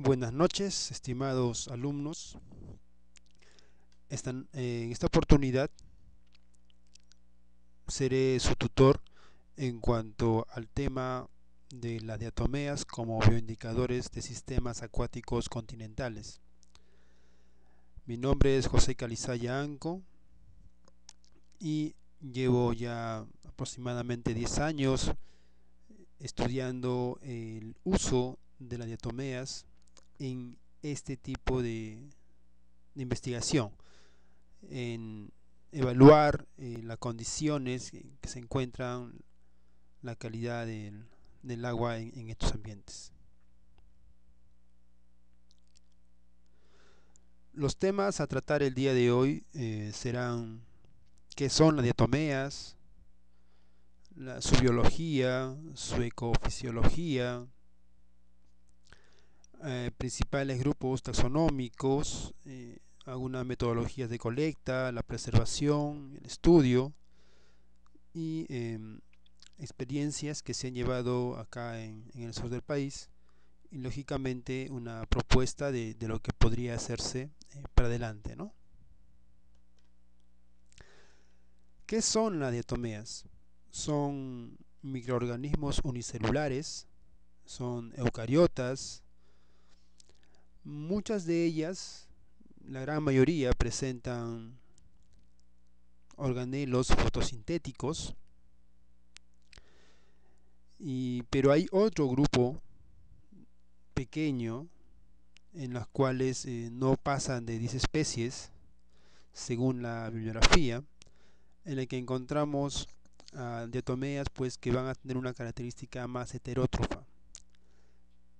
Buenas noches, estimados alumnos. En esta oportunidad seré su tutor en cuanto al tema de las diatomeas como bioindicadores de sistemas acuáticos continentales. Mi nombre es José Calizaya Anco y llevo ya aproximadamente 10 años estudiando el uso de las diatomeas en este tipo de investigación, en evaluar las condiciones en que se encuentran la calidad del agua en estos ambientes. Los temas a tratar el día de hoy serán qué son las diatomeas, su biología, su ecofisiología, principales grupos taxonómicos, algunas metodologías de colecta, la preservación, el estudio y experiencias que se han llevado acá en el sur del país y lógicamente una propuesta de lo que podría hacerse para adelante, ¿no? ¿Qué son las diatomeas? Son microorganismos unicelulares, son eucariotas. Muchas de ellas, la gran mayoría, presentan organelos fotosintéticos, pero hay otro grupo pequeño en las cuales no pasan de 10 especies según la bibliografía, en el que encontramos diatomeas pues que van a tener una característica más heterótrofa,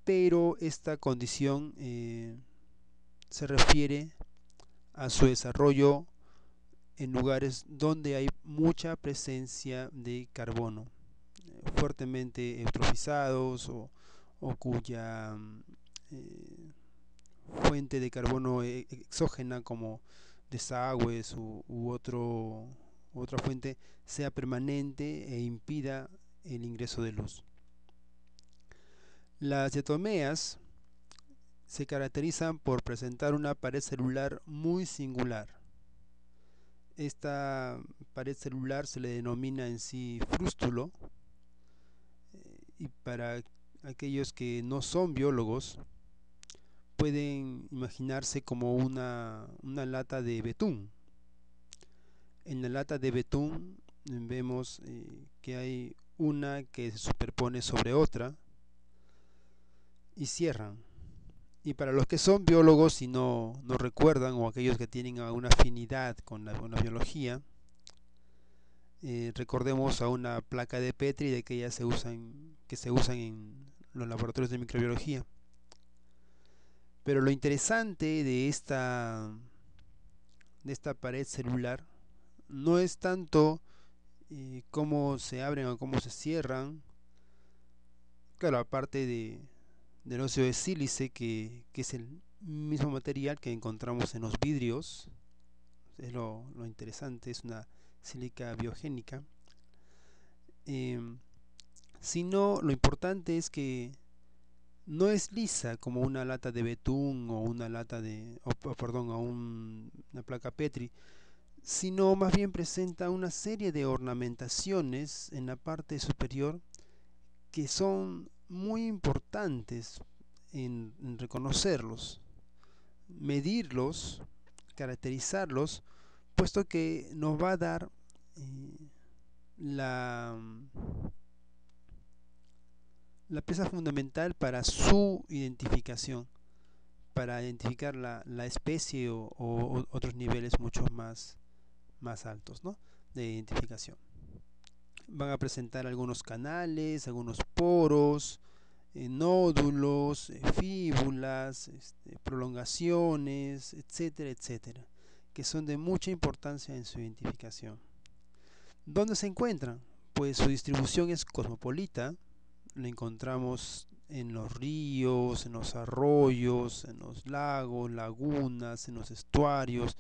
pero esta condición se refiere a su desarrollo en lugares donde hay mucha presencia de carbono, fuertemente eutrofizados o cuya fuente de carbono exógena como desagües otra fuente sea permanente e impida el ingreso de luz. Las diatomeas se caracterizan por presentar una pared celular muy singular. Esta pared celular se le denomina en sí frústulo, y para aquellos que no son biólogos pueden imaginarse como una lata de betún. En la lata de betún vemos que hay una que se superpone sobre otra y cierran. Y para los que son biólogos y no recuerdan, o aquellos que tienen alguna afinidad con la biología, recordemos a una placa de Petri de que que se usan en los laboratorios de microbiología. Pero lo interesante de esta pared celular no es tanto cómo se abren o cómo se cierran. Claro, aparte del óxido de sílice, que es el mismo material que encontramos en los vidrios, es lo interesante, es una sílica biogénica. Sino lo importante es que no es lisa como una lata de betún o una lata perdón, una placa Petri, sino más bien presenta una serie de ornamentaciones en la parte superior que son muy importantes en reconocerlos, medirlos, caracterizarlos, puesto que nos va a dar la, la pieza fundamental para su identificación, para identificar la especie o otros niveles mucho más altos, ¿no?, de identificación. Van a presentar algunos canales, algunos poros, nódulos, fíbulas, prolongaciones, etcétera, etcétera, que son de mucha importancia en su identificación. ¿Dónde se encuentran? Pues su distribución es cosmopolita. Lo encontramos en los ríos, en los arroyos, en los lagos, lagunas, en los estuarios,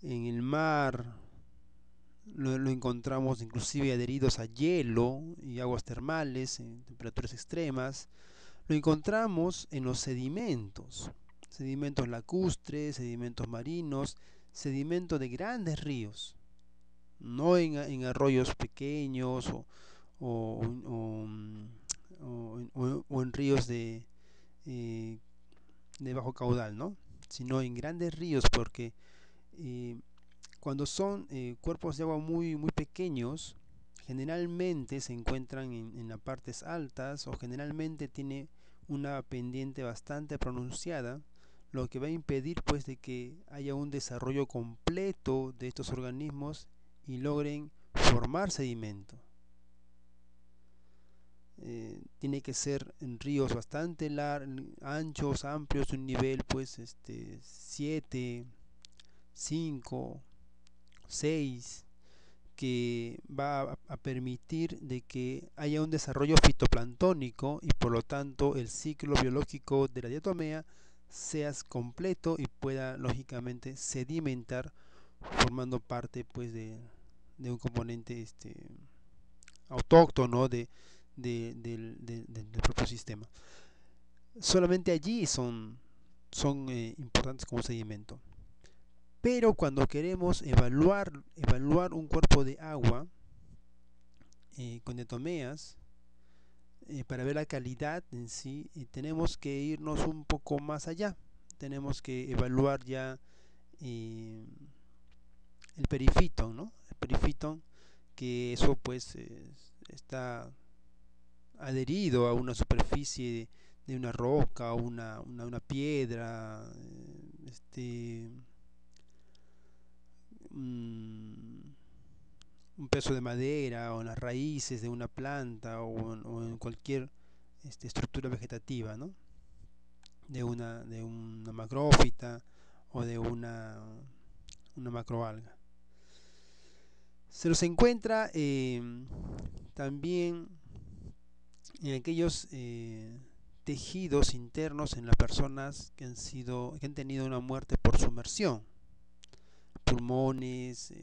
en el mar. Lo encontramos inclusive adheridos a hielo y aguas termales en temperaturas extremas. Lo encontramos en los sedimentos lacustres, sedimentos marinos, sedimentos de grandes ríos, no en arroyos pequeños o, o, o en ríos eh, de bajo caudal, ¿no? Sino en grandes ríos, porque eh, cuando son cuerpos de agua muy pequeños, generalmente se encuentran en las partes altas o generalmente tiene una pendiente bastante pronunciada, lo que va a impedir pues de que haya un desarrollo completo de estos organismos y logren formar sedimento. Tiene que ser en ríos bastante anchos, amplios, de un nivel pues 7, 5, 6, que va a permitir de que haya un desarrollo fitoplanctónico y por lo tanto el ciclo biológico de la diatomea sea completo y pueda lógicamente sedimentar formando parte pues de un componente autóctono del propio sistema. Solamente allí son importantes como sedimento. Pero cuando queremos evaluar un cuerpo de agua con diatomeas, para ver la calidad en sí, tenemos que irnos un poco más allá. Tenemos que evaluar ya eh, el perifiton, ¿no? El perifiton, que eso pues está adherido a una superficie de una roca o una piedra, un, un pedazo de madera o en las raíces de una planta o en cualquier estructura vegetativa, ¿no? De una macrófita o de una macroalga. Se los encuentra también en aquellos tejidos internos en las personas que han tenido una muerte por sumersión, pulmones,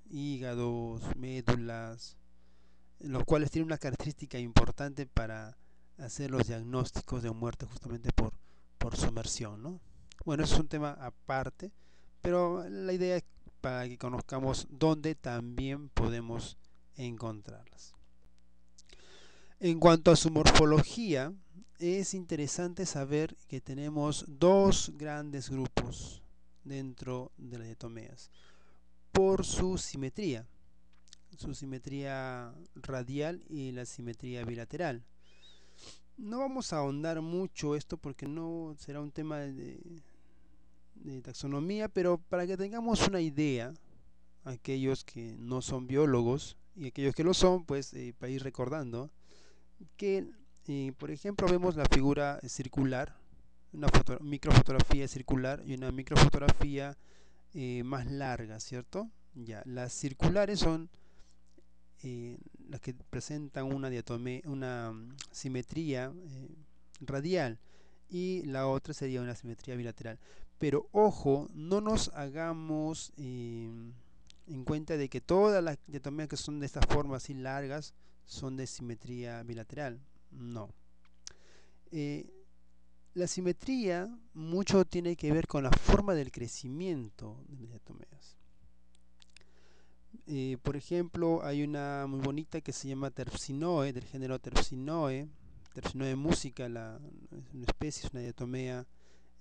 hígados, médulas, los cuales tienen una característica importante para hacer los diagnósticos de muerte justamente por sumersión, ¿no? Bueno, eso es un tema aparte, pero la idea es para que conozcamos dónde también podemos encontrarlas. En cuanto a su morfología, es interesante saber que tenemos dos grandes grupos dentro de las diatomeas por su simetría radial y la simetría bilateral. No vamos a ahondar mucho esto porque no será un tema de taxonomía, pero para que tengamos una idea, aquellos que no son biólogos y aquellos que lo son, pues para ir recordando que, por ejemplo, vemos la figura circular, una microfotografía circular y una microfotografía más larga, ¿cierto? Ya, las circulares son las que presentan una simetría radial y la otra sería una simetría bilateral. Pero ojo, no nos hagamos en cuenta de que todas las diatomeas que son de esta forma así largas son de simetría bilateral. No. Eh, la simetría mucho tiene que ver con la forma del crecimiento de las diatomeas. Por ejemplo, hay una muy bonita que se llama Terpsinoe, del género Terpsinoe música, es una especie, es una diatomea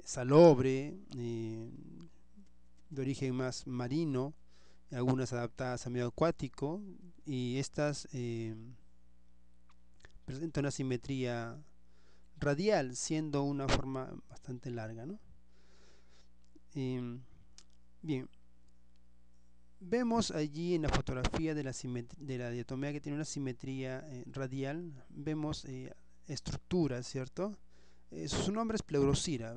salobre, de origen más marino, algunas adaptadas a medio acuático, y estas presentan una simetría radial, siendo una forma bastante larga, ¿no? Bien, vemos allí en la fotografía de la diatomea que tiene una simetría radial, vemos estructuras, ¿cierto? Su nombre es Pleurocyra,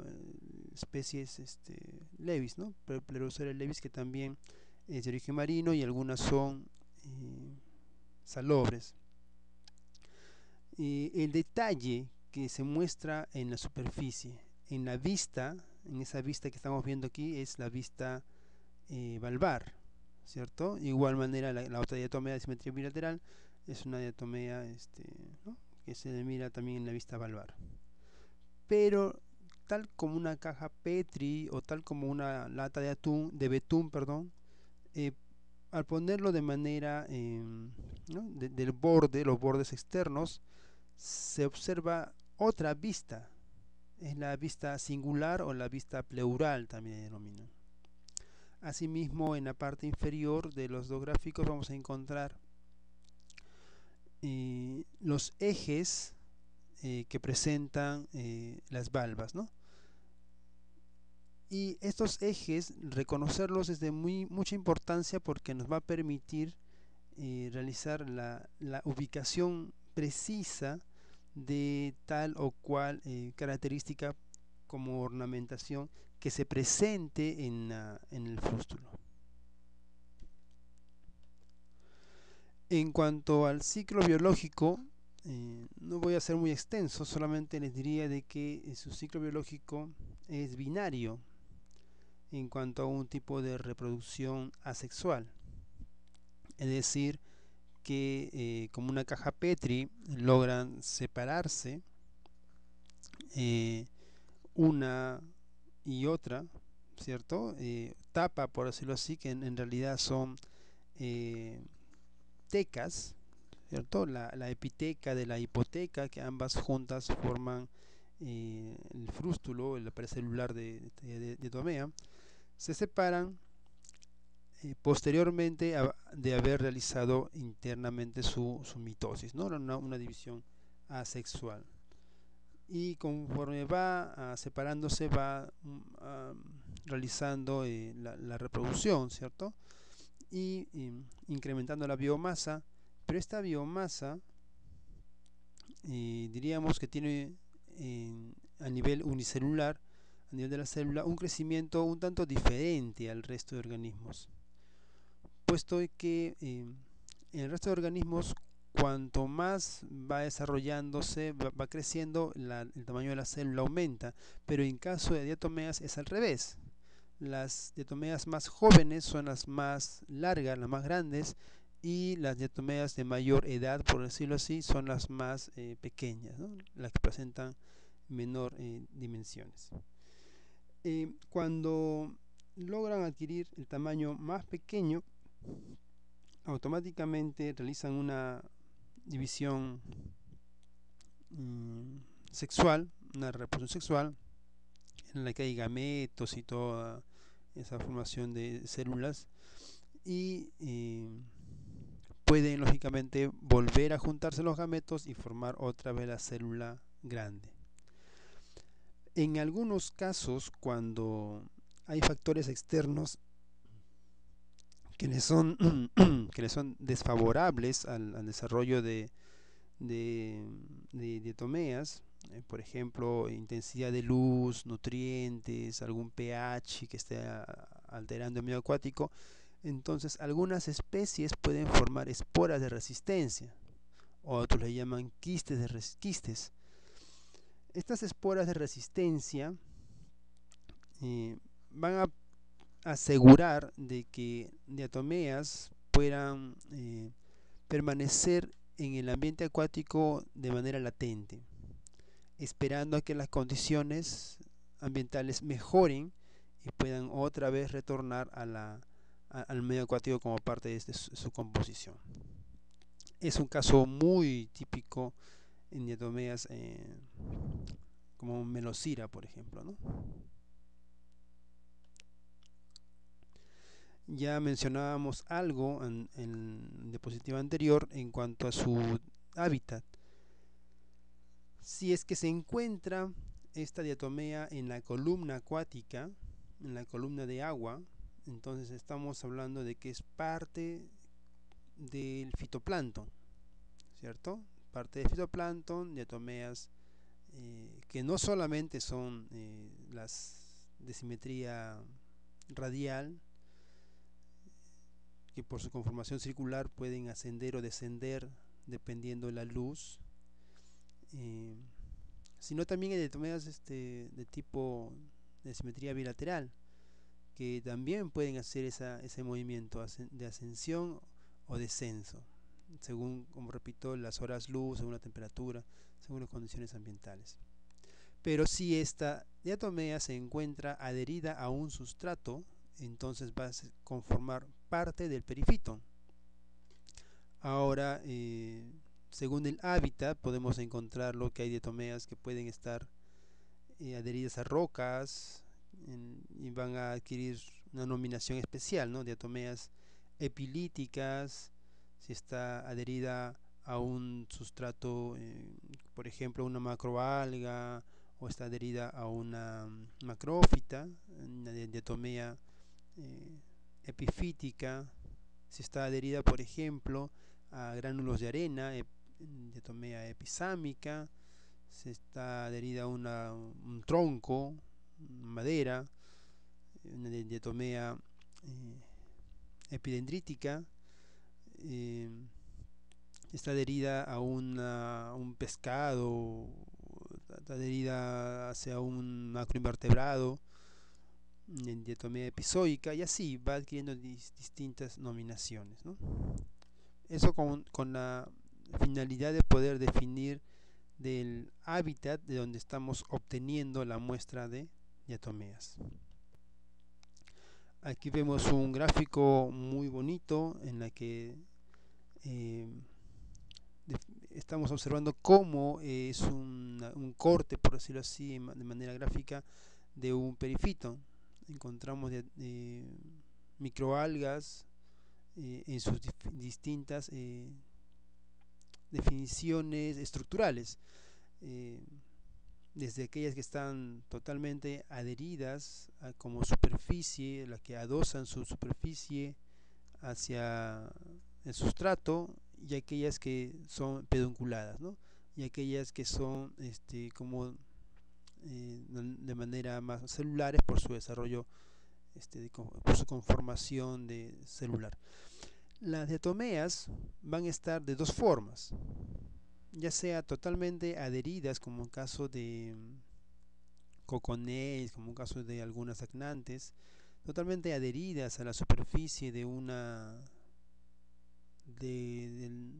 especies levis, ¿no? Pleurocyra levis, que también es de origen marino y algunas son salobres. El detalle que se muestra en la superficie, en la vista, en esa vista que estamos viendo aquí, es la vista valvar, ¿cierto? De igual manera la otra diatomea de simetría bilateral es una diatomea ¿no? que se mira también en la vista valvar. pero tal como una caja Petri o tal como una lata de atún, de betún, perdón, eh, al ponerlo de manera ¿no? del borde, los bordes externos, se observa otra vista. Es la vista singular o la vista pleural, también denominan. Asimismo, en la parte inferior de los dos gráficos vamos a encontrar los ejes que presentan las valvas, ¿no? Y estos ejes, reconocerlos es de mucha importancia porque nos va a permitir realizar la ubicación precisa de tal o cual característica como ornamentación que se presente en el frústulo. En cuanto al ciclo biológico, no voy a ser muy extenso, solamente les diría de que su ciclo biológico es binario en cuanto a un tipo de reproducción asexual, es decir, que como una caja Petri logran separarse una y otra, ¿cierto? Tapa, por decirlo así, que en realidad son tecas, ¿cierto? La epiteca de la hipoteca, que ambas juntas forman el frústulo, el pared celular de diatomea, se separan posteriormente de haber realizado internamente su mitosis, ¿no? Una división asexual. Y conforme va separándose, va realizando la reproducción, ¿cierto? Y incrementando la biomasa, pero esta biomasa diríamos que tiene a nivel unicelular, a nivel de la célula, un crecimiento un tanto diferente al resto de organismos, puesto que en el resto de organismos, cuanto más va desarrollándose, va creciendo, el tamaño de la célula aumenta, pero en caso de diatomeas es al revés. Las diatomeas más jóvenes son las más largas, las más grandes, y las diatomeas de mayor edad, por decirlo así, son las más pequeñas, ¿no? Las que presentan menor dimensiones. Cuando logran adquirir el tamaño más pequeño, automáticamente realizan una división sexual, una reproducción sexual, en la que hay gametos y toda esa formación de células, y pueden lógicamente volver a juntarse los gametos y formar otra vez la célula grande. En algunos casos, cuando hay factores externos que les son, que les son desfavorables al desarrollo de diatomeas, por ejemplo, intensidad de luz, nutrientes, algún pH que esté alterando el medio acuático, entonces algunas especies pueden formar esporas de resistencia, o otros le llaman quistes. Estas esporas de resistencia van a asegurar de que diatomeas puedan permanecer en el ambiente acuático de manera latente, esperando a que las condiciones ambientales mejoren y puedan otra vez retornar al medio acuático como parte de su composición. Es un caso muy típico en diatomeas como Melosira, por ejemplo, ¿no? Ya mencionábamos algo en el diapositiva anterior en cuanto a su hábitat. Si es que se encuentra esta diatomea en la columna acuática, en la columna de agua, entonces estamos hablando de que es parte del fitoplancton, ¿cierto? Parte del fitoplancton, diatomeas que no solamente son las de simetría radial, que por su conformación circular pueden ascender o descender dependiendo de la luz, sino también hay diatomeas de tipo de simetría bilateral, que también pueden hacer ese movimiento de ascensión o descenso, según, como repito, las horas luz, según la temperatura, según las condiciones ambientales. Pero si esta diatomea se encuentra adherida a un sustrato, entonces va a conformar parte del perifito. Ahora, según el hábitat, podemos encontrarlo que hay diatomeas que pueden estar adheridas a rocas y van a adquirir una nominación especial, ¿no? Diatomeas epilíticas, si está adherida a un sustrato, por ejemplo, una macroalga, o está adherida a una macrófita, una diatomea eh, epifítica, si está adherida, por ejemplo, a gránulos de arena, diatomea episámica, si está adherida a un tronco, madera, una diatomea epidendrítica, eh, está adherida a un pescado, está adherida hacia un macroinvertebrado, en diatomea epizoica, y así va adquiriendo distintas nominaciones, ¿no? Eso con la finalidad de poder definir del hábitat de donde estamos obteniendo la muestra de diatomeas. Aquí vemos un gráfico muy bonito en la que eh, estamos observando cómo es un corte, por decirlo así, de manera gráfica, de un perifito. Encontramos microalgas en sus distintas definiciones estructurales, eh, desde aquellas que están totalmente adheridas como superficie, las que adosan su superficie hacia el sustrato, y aquellas que son pedunculadas, ¿no? Y aquellas que son como de manera más celulares por su desarrollo, por su conformación celular. Las diatomeas van a estar de dos formas, ya sea totalmente adheridas, como en caso de coconeis, como en caso de algunas acnantes, totalmente adheridas a la superficie del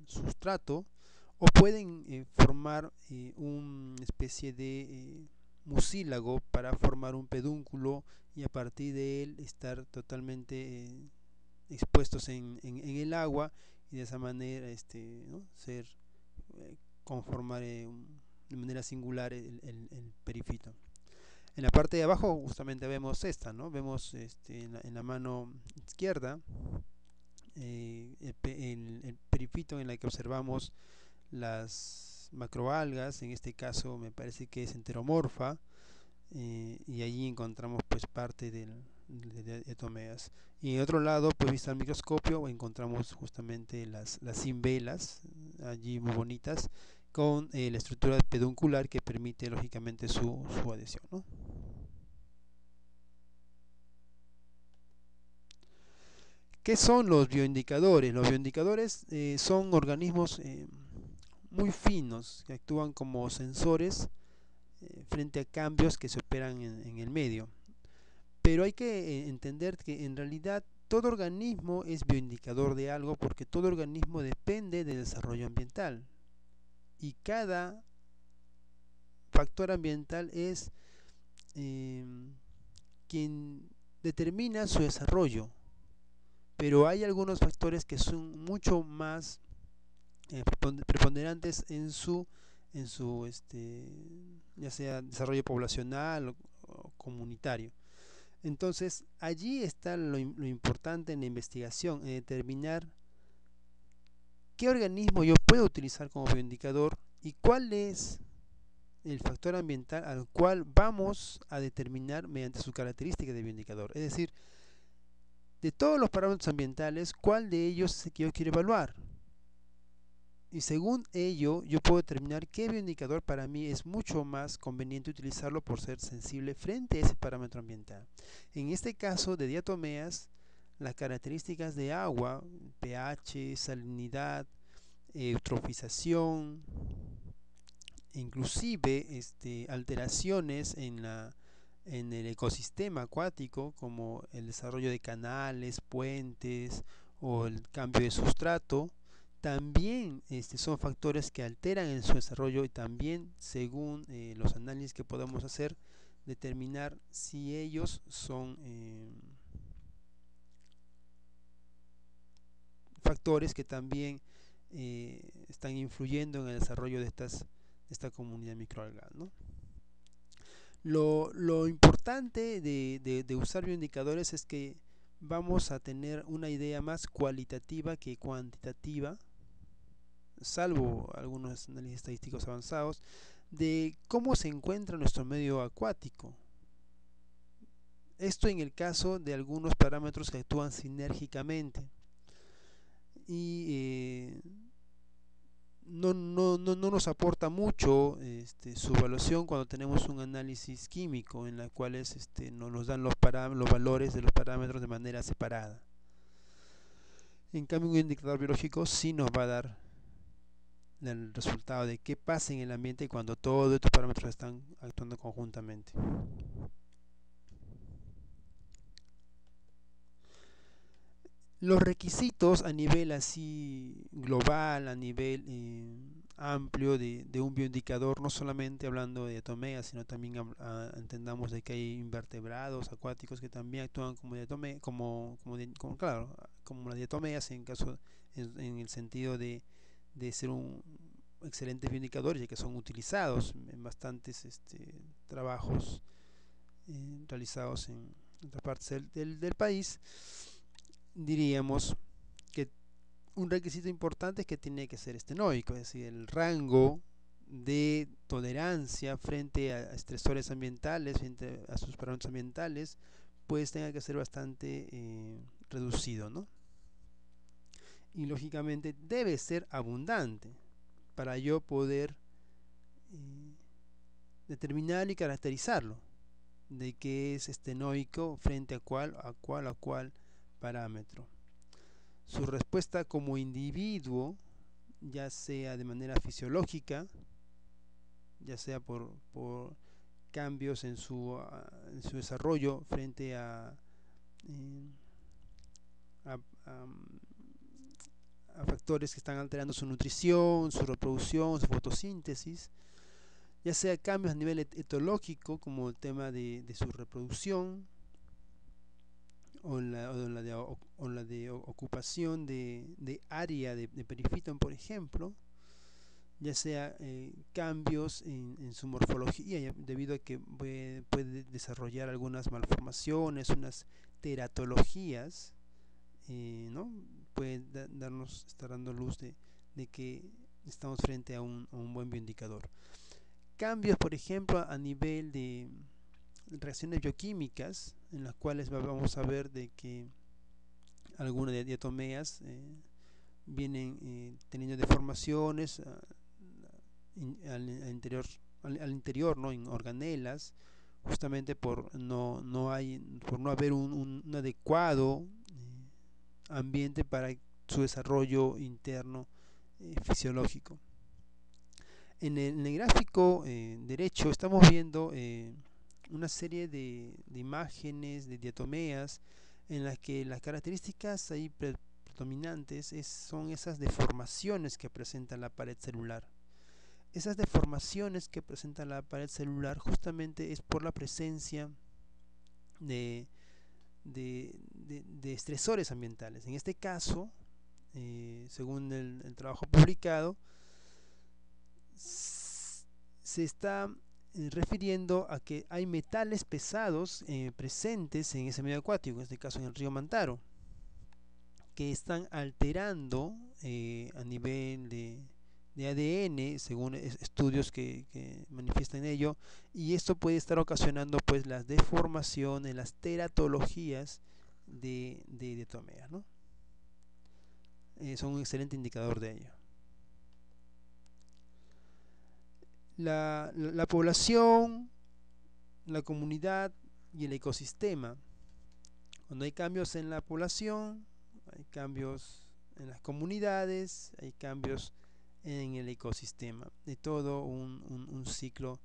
sustrato, o pueden formar una especie de mucílago para formar un pedúnculo, y a partir de él estar totalmente expuestos en el agua, y de esa manera ¿no? ser conformar de manera singular el perifito. En la parte de abajo justamente vemos esta, ¿no? Vemos en la mano izquierda el perifito en la que observamos las macroalgas, en este caso me parece que es enteromorfa, y allí encontramos pues parte de diatomeas. Y en otro lado, pues vista al microscopio, encontramos justamente las cimbelas, allí muy bonitas, con la estructura peduncular que permite lógicamente su adhesión, ¿no? ¿Qué son los bioindicadores? Los bioindicadores son organismos muy finos que actúan como sensores frente a cambios que se operan en el medio. Pero hay que entender que en realidad todo organismo es bioindicador de algo, porque todo organismo depende del desarrollo ambiental. Y cada factor ambiental es quien determina su desarrollo. Pero hay algunos factores que son mucho más preponderantes en su ya sea desarrollo poblacional o comunitario. Entonces allí está lo importante en la investigación, en determinar qué organismo yo puedo utilizar como bioindicador y cuál es el factor ambiental al cual vamos a determinar mediante su característica de bioindicador. Es decir, de todos los parámetros ambientales, ¿cuál de ellos es el que yo quiero evaluar? Y según ello, yo puedo determinar qué bioindicador para mí es mucho más conveniente utilizarlo por ser sensible frente a ese parámetro ambiental. En este caso de diatomeas, las características de agua, pH, salinidad, eutrofización, inclusive alteraciones en el ecosistema acuático, como el desarrollo de canales, puentes o el cambio de sustrato, también son factores que alteran en su desarrollo y también, según los análisis que podemos hacer, determinar si ellos son factores que también están influyendo en el desarrollo de esta comunidad microalgal, ¿no? Lo importante de usar bioindicadores es que vamos a tener una idea más cualitativa que cuantitativa, salvo algunos análisis estadísticos avanzados, de cómo se encuentra nuestro medio acuático. Esto en el caso de algunos parámetros que actúan sinérgicamente y no nos aporta mucho su evaluación cuando tenemos un análisis químico en la cual nos dan los valores de los parámetros de manera separada. En cambio, un indicador biológico sí nos va a dar el resultado de qué pasa en el ambiente cuando todos estos parámetros están actuando conjuntamente. Los requisitos a nivel así global, a nivel amplio de un bioindicador, no solamente hablando de diatomeas, sino también entendamos de que hay invertebrados acuáticos que también actúan como como las diatomeas en el sentido de ser un excelentes bioindicadores, ya que son utilizados en bastantes trabajos realizados en otras partes del país. Diríamos que un requisito importante es que tiene que ser estenoico, es decir, el rango de tolerancia frente a estresores ambientales, frente a sus parámetros ambientales, pues tenga que ser bastante reducido, ¿no? Y lógicamente debe ser abundante para yo poder determinar y caracterizarlo de que es estenoico frente a cuál parámetro. Su respuesta como individuo, ya sea de manera fisiológica, ya sea por cambios en su desarrollo frente a factores que están alterando su nutrición, su reproducción, su fotosíntesis, ya sea cambios a nivel etológico como el tema de su reproducción, o la de ocupación de área de perifiton, por ejemplo, ya sea cambios en su morfología, dbido a que puede desarrollar algunas malformaciones, unas teratologías, ¿no? Puede estar dando luz de que estamos frente a un buen bioindicador. Cambios, por ejemplo, a nivel de reacciones bioquímicas, en las cuales vamos a ver de que algunas diatomeas vienen teniendo deformaciones al interior, ¿no? En organelas, justamente por no haber un adecuado ambiente para su desarrollo interno fisiológico. En el gráfico derecho estamos viendo una serie de imágenes de diatomeas en las que las características ahí predominantes son esas deformaciones que presenta la pared celular. Esas deformaciones que presenta la pared celular justamente es por la presencia de estresores ambientales. En este caso, según el trabajo publicado, se está refiriendo a que hay metales pesados presentes en ese medio acuático, en este caso en el río Mantaro, que están alterando a nivel de ADN, según estudios que manifiestan ello, y esto puede estar ocasionando pues las deformaciones, las teratologías de diatomeas, ¿no? Son un excelente indicador de ello. La población, la comunidad y el ecosistema. Cuando hay cambios en la población, hay cambios en las comunidades, hay cambios en el ecosistema, de todo un ciclo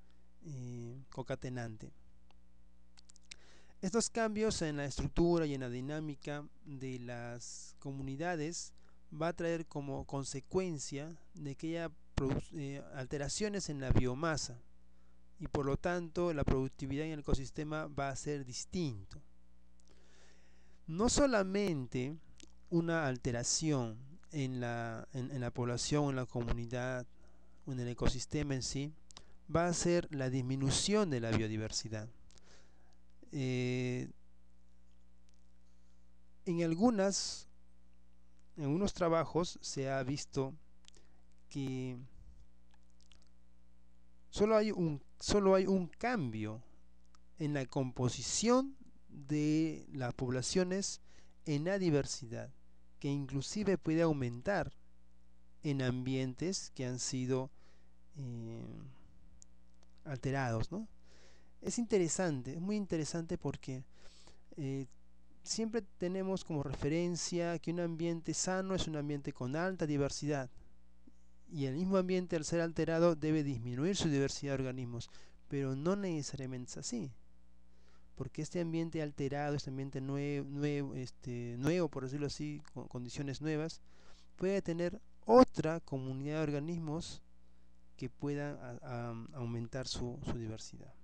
concatenante. Estos cambios en la estructura y en la dinámica de las comunidades va a traer como consecuencia de que haya alteraciones en la biomasa, y por lo tanto la productividad en el ecosistema va a ser distinto. No solamente una alteración en la población, en la comunidad, o en el ecosistema en sí, va a ser la disminución de la biodiversidad. En algunos trabajos se ha visto que solo hay un cambio en la composición de las poblaciones en la diversidad, que inclusive puede aumentar en ambientes que han sido alterados, ¿no? Es interesante, es muy interesante porque siempre tenemos como referencia que un ambiente sano es un ambiente con alta diversidad, y el mismo ambiente, al ser alterado, debe disminuir su diversidad de organismos, pero no necesariamente es así, porque este ambiente alterado, este ambiente nuevo, por decirlo así, con condiciones nuevas, puede tener otra comunidad de organismos que puedan aumentar su diversidad.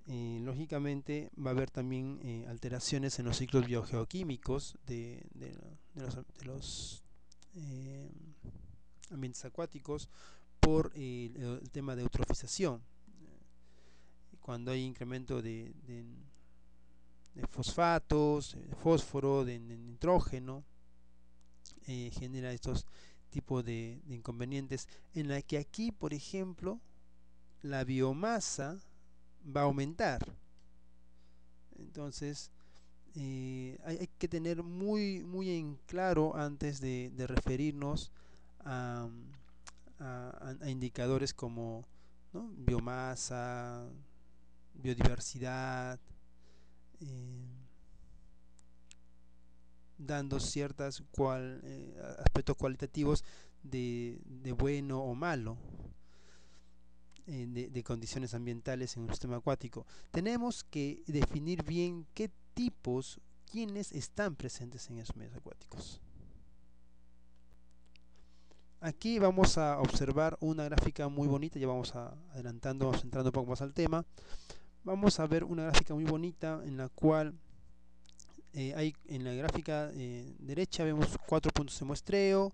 Lógicamente va a haber también alteraciones en los ciclos biogeoquímicos de los ambientes acuáticos por el tema de eutrofización. Cuando hay incremento de fosfatos, de fósforo, de nitrógeno, genera estos tipos de inconvenientes, en la que aquí, por ejemplo, la biomasa va a aumentar. Entonces hay que tener muy en claro antes de referirnos a indicadores como, ¿no?, biomasa, biodiversidad, dando ciertos aspectos cualitativos de bueno o malo de condiciones ambientales en un sistema acuático. Tenemos que definir bien qué tipos, quiénes están presentes en esos medios acuáticos. Aquí vamos a observar una gráfica muy bonita, ya vamos adelantando, vamos entrando un poco más al tema. Vamos a ver una gráfica muy bonita en la cual hay en la gráfica derecha vemos 4 puntos de muestreo.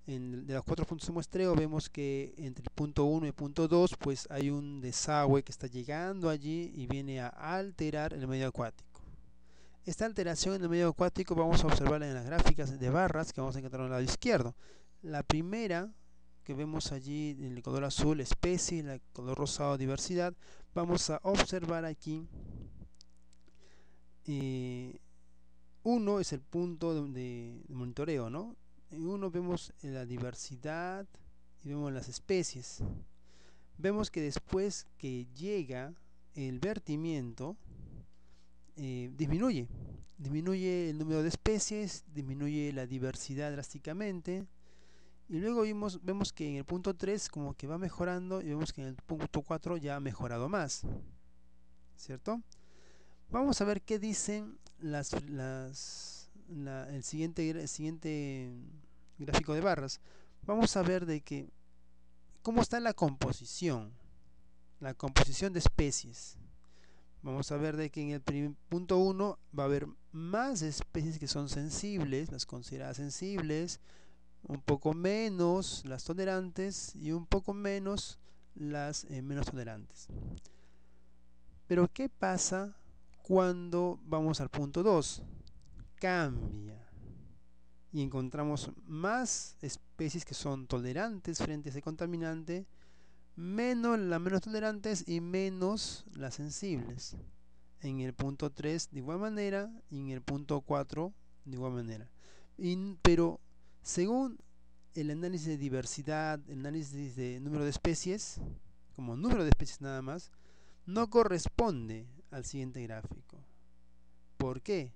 De los 4 puntos de muestreo vemos que entre el punto 1 y el punto 2 pues hay un desagüe que está llegando allí y viene a alterar el medio acuático. Esta alteración en el medio acuático vamos a observarla en las gráficas de barras que vamos a encontrar al lado izquierdo. La primera que vemos allí en el color azul, especie, en el color rosado, diversidad. Vamos a observar aquí 1 es el punto de monitoreo, ¿no? En 1 vemos la diversidad y vemos las especies. Vemos que después que llega el vertimiento, disminuye el número de especies, disminuye la diversidad drásticamente, y luego vemos que en el punto 3 como que va mejorando, y vemos que en el punto 4 ya ha mejorado más, ¿cierto? Vamos a ver qué dicen el siguiente gráfico de barras. Vamos a ver de que cómo está la composición de especies. Vamos a ver de que en el punto 1 va a haber más especies que son sensibles, las consideradas sensibles, un poco menos las tolerantes y un poco menos las menos tolerantes. Pero ¿qué pasa cuando vamos al punto 2? Cambia y encontramos más especies que son tolerantes frente a ese contaminante, menos las menos tolerantes y menos las sensibles. En el punto 3 de igual manera y en el punto 4 de igual manera. Pero según el análisis de diversidad, el análisis de número de especies, como número de especies nada más, no corresponde al siguiente gráfico. ¿Por qué?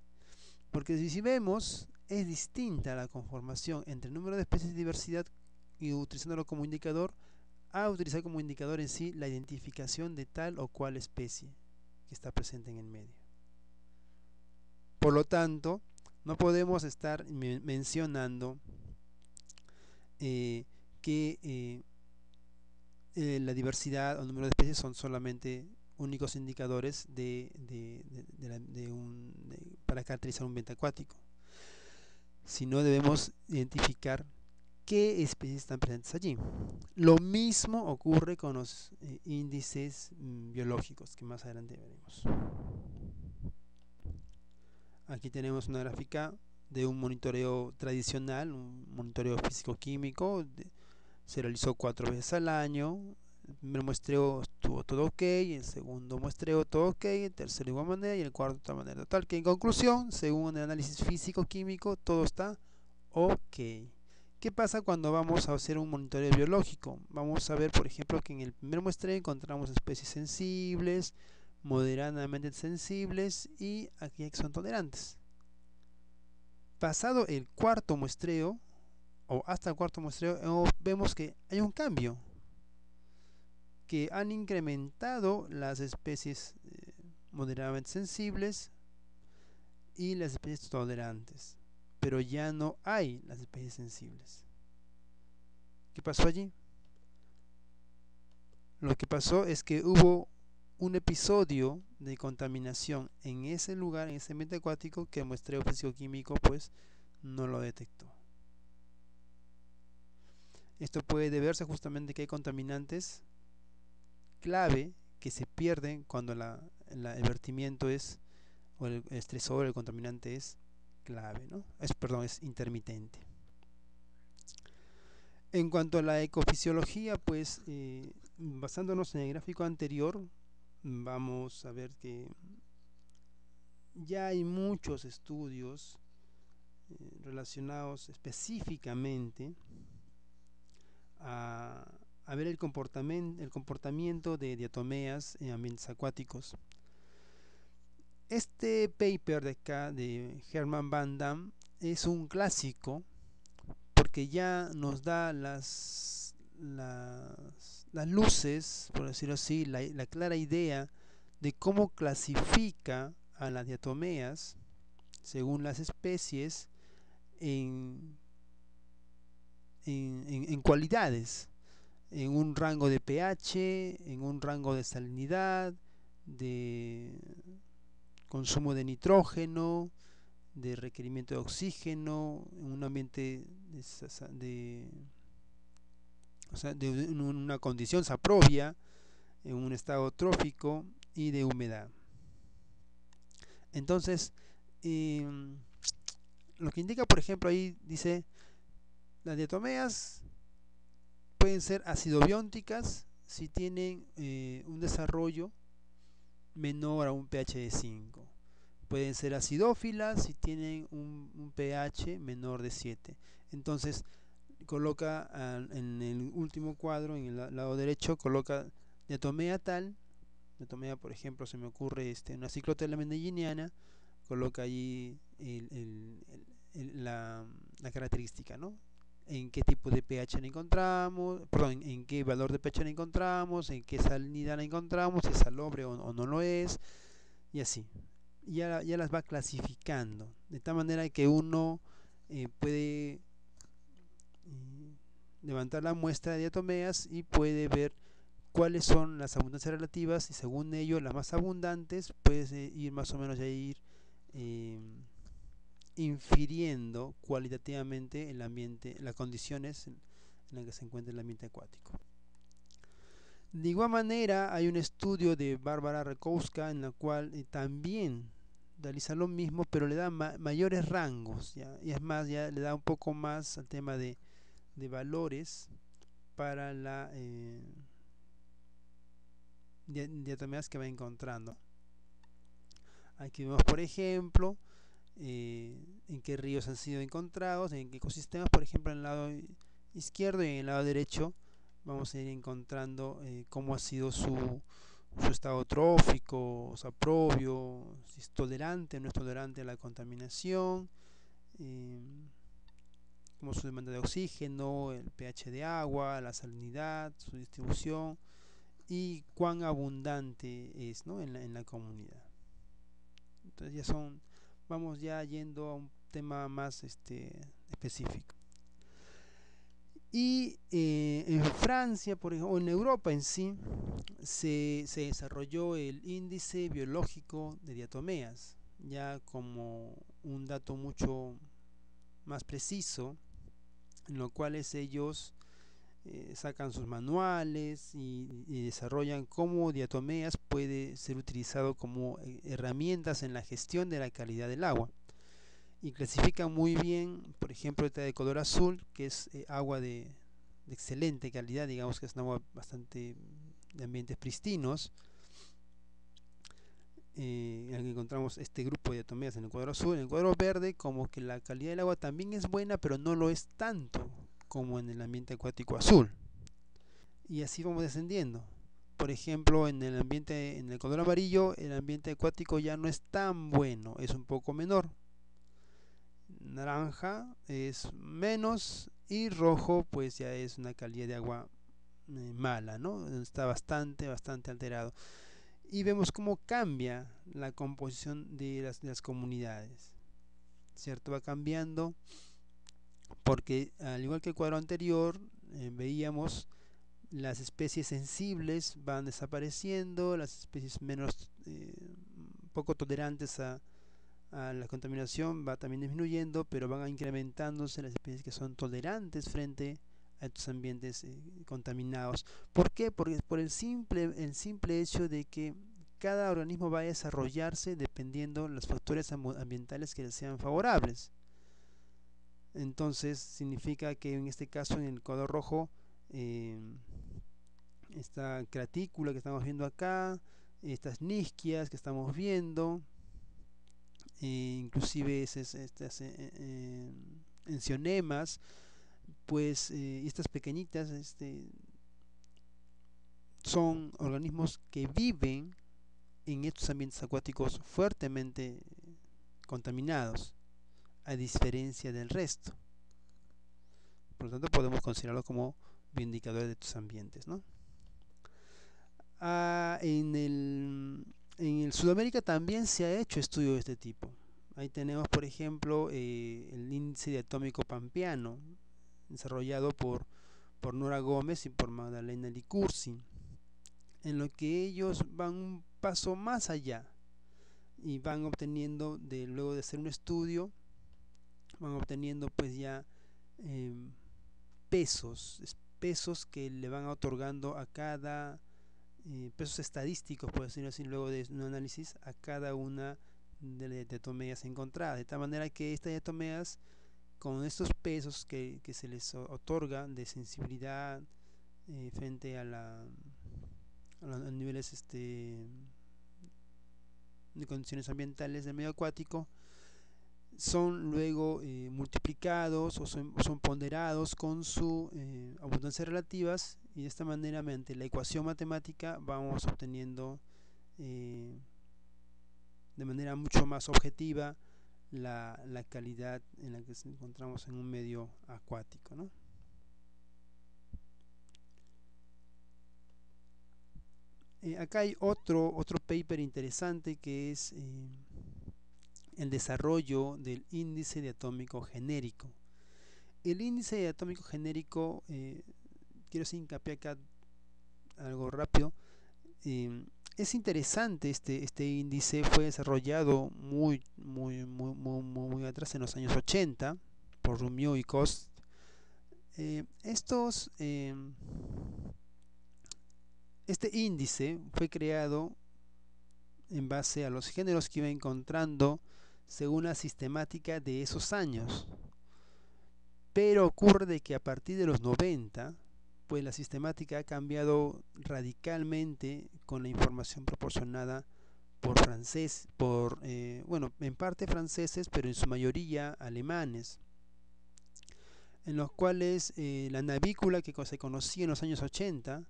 Porque si vemos, es distinta la conformación entre el número de especies y diversidad, y utilizándolo como indicador, a utilizar como indicador en sí la identificación de tal o cual especie que está presente en el medio. Por lo tanto, No podemos estar mencionando que la diversidad o el número de especies son solamente únicos indicadores para caracterizar un ambiente acuático, sino debemos identificar qué especies están presentes allí. Lo mismo ocurre con los índices biológicos, que más adelante veremos. Aquí tenemos una gráfica de un monitoreo tradicional, un monitoreo físico-químico. Se realizó 4 veces al año. El primer muestreo estuvo todo ok, el segundo muestreo todo ok, el tercero de igual manera y el cuarto de otra manera. Total que en conclusión, según el análisis físico-químico, todo está ok. ¿Qué pasa cuando vamos a hacer un monitoreo biológico? Vamos a ver, por ejemplo, que en el primer muestreo encontramos especies sensibles, moderadamente sensibles y aquí son tolerantes. Pasado el cuarto muestreo, o hasta el cuarto muestreo, vemos que hay un cambio, que han incrementado las especies moderadamente sensibles y las especies tolerantes, pero ya no hay las especies sensibles. ¿Qué pasó allí? Lo que pasó es que hubo un episodio de contaminación en ese lugar, en ese ambiente acuático, que el muestreo físico-químico pues no lo detectó. Esto puede deberse justamente a que hay contaminantes clave que se pierden cuando el vertimiento es, o el estresor, el contaminante es clave, ¿no? Es intermitente. En cuanto a la ecofisiología, pues basándonos en el gráfico anterior, vamos a ver que ya hay muchos estudios relacionados específicamente a ver el comportamiento de diatomeas en ambientes acuáticos. Este paper de acá de Herman van Dam es un clásico porque ya nos da las luces, por decirlo así, la clara idea de cómo clasifica a las diatomeas según las especies en cualidades, en un rango de pH, en un rango de salinidad, de consumo de nitrógeno, de requerimiento de oxígeno, en un ambiente de una condición saprobia, en un estado trófico y de humedad. Entonces, lo que indica, por ejemplo, ahí dice, las diatomeas pueden ser acidobiónticas si tienen un desarrollo menor a un pH de 5. Pueden ser acidófilas si tienen un pH menor de 7. Entonces, coloca en el último cuadro, en el lado derecho, coloca diatomea tal. Diatomea, por ejemplo, se me ocurre una ciclotela mendelliniana. Coloca allí la característica, ¿no? En qué tipo de pH la encontramos, perdón, en qué valor de pH la encontramos, en qué salinidad la encontramos, si es salobre o no lo es, y así. Ya las va clasificando, de tal manera que uno puede levantar la muestra de diatomeas y puede ver cuáles son las abundancias relativas, y según ello las más abundantes puedes ir más o menos a ir infiriendo cualitativamente el ambiente, las condiciones en las que se encuentra el ambiente acuático. De igual manera hay un estudio de Bárbara Rakowska en la cual también realiza lo mismo, pero le da mayores rangos, ¿ya? Y es más, ya le da un poco más al tema de valores para la diatomeas que va encontrando. Aquí vemos, por ejemplo, en qué ríos han sido encontrados, en qué ecosistemas. Por ejemplo, en el lado izquierdo y en el lado derecho vamos a ir encontrando cómo ha sido su estado trófico, saprobio, si es tolerante o no es tolerante a la contaminación, como su demanda de oxígeno, el pH de agua, la salinidad, su distribución y cuán abundante es, ¿no? en la comunidad. Entonces vamos ya yendo a un tema más específico. Y en Francia, por ejemplo, o en Europa en sí, se desarrolló el índice biológico de diatomeas, ya como un dato mucho más preciso, en lo cual ellos sacan sus manuales y desarrollan cómo diatomeas puede ser utilizado como herramientas en la gestión de la calidad del agua, y clasifican muy bien, por ejemplo, esta de color azul, que es agua de excelente calidad, digamos que es un agua bastante de ambientes pristinos, en el que encontramos este grupo de diatomeas en el cuadro azul. En el cuadro verde, como que la calidad del agua también es buena, pero no lo es tanto como en el ambiente acuático azul. Y así vamos descendiendo. Por ejemplo, en el ambiente, en el color amarillo, el ambiente acuático ya no es tan bueno, es un poco menor. Naranja es menos, y rojo pues ya es una calidad de agua mala, ¿no? Está bastante alterado. Y vemos cómo cambia la composición de las comunidades, ¿cierto? Va cambiando porque, al igual que el cuadro anterior, veíamos las especies sensibles van desapareciendo, las especies menos poco tolerantes a la contaminación va también disminuyendo, pero van incrementándose las especies que son tolerantes frente a estos ambientes contaminados. ¿Por qué? Porque por el simple hecho de que cada organismo va a desarrollarse dependiendo de los factores ambientales que les sean favorables. Entonces significa que en este caso, en el cuadro rojo, esta cratícula que estamos viendo acá, estas nisquias que estamos viendo, inclusive estas encionemas, pues estas pequeñitas son organismos que viven en estos ambientes acuáticos fuertemente contaminados, a diferencia del resto. Por lo tanto, podemos considerarlo como bioindicadores de estos ambientes, ¿no? En el Sudamérica también se ha hecho estudios de este tipo. Ahí tenemos, por ejemplo, el índice diatómico pampeano, desarrollado por Nora Gómez y por Magdalena Licursi, en lo que ellos van un paso más allá y van obteniendo, luego de hacer un estudio, van obteniendo pues ya pesos que le van otorgando a cada pesos estadísticos, por decirlo así, luego de un análisis a cada una de las diatomeas encontradas, de tal manera que estas diatomeas, con estos pesos que se les otorga de sensibilidad frente a los niveles de condiciones ambientales del medio acuático, son luego multiplicados o son ponderados con su abundancia relativas, y de esta manera, mediante la ecuación matemática, vamos obteniendo de manera mucho más objetiva la calidad en la que nos encontramos en un medio acuático, ¿no? Acá hay otro paper interesante, que es el desarrollo del índice diatómico genérico. El índice diatómico genérico, quiero hacer hincapié acá algo rápido, es interesante. Este índice fue desarrollado muy atrás, en los años 80, por Rumiaux y Coste. Este índice fue creado en base a los géneros que iba encontrando según la sistemática de esos años, pero ocurre de que a partir de los 90, pues la sistemática ha cambiado radicalmente con la información proporcionada por bueno, en parte franceses, pero en su mayoría alemanes, en los cuales la navícula que se conocía en los años 80,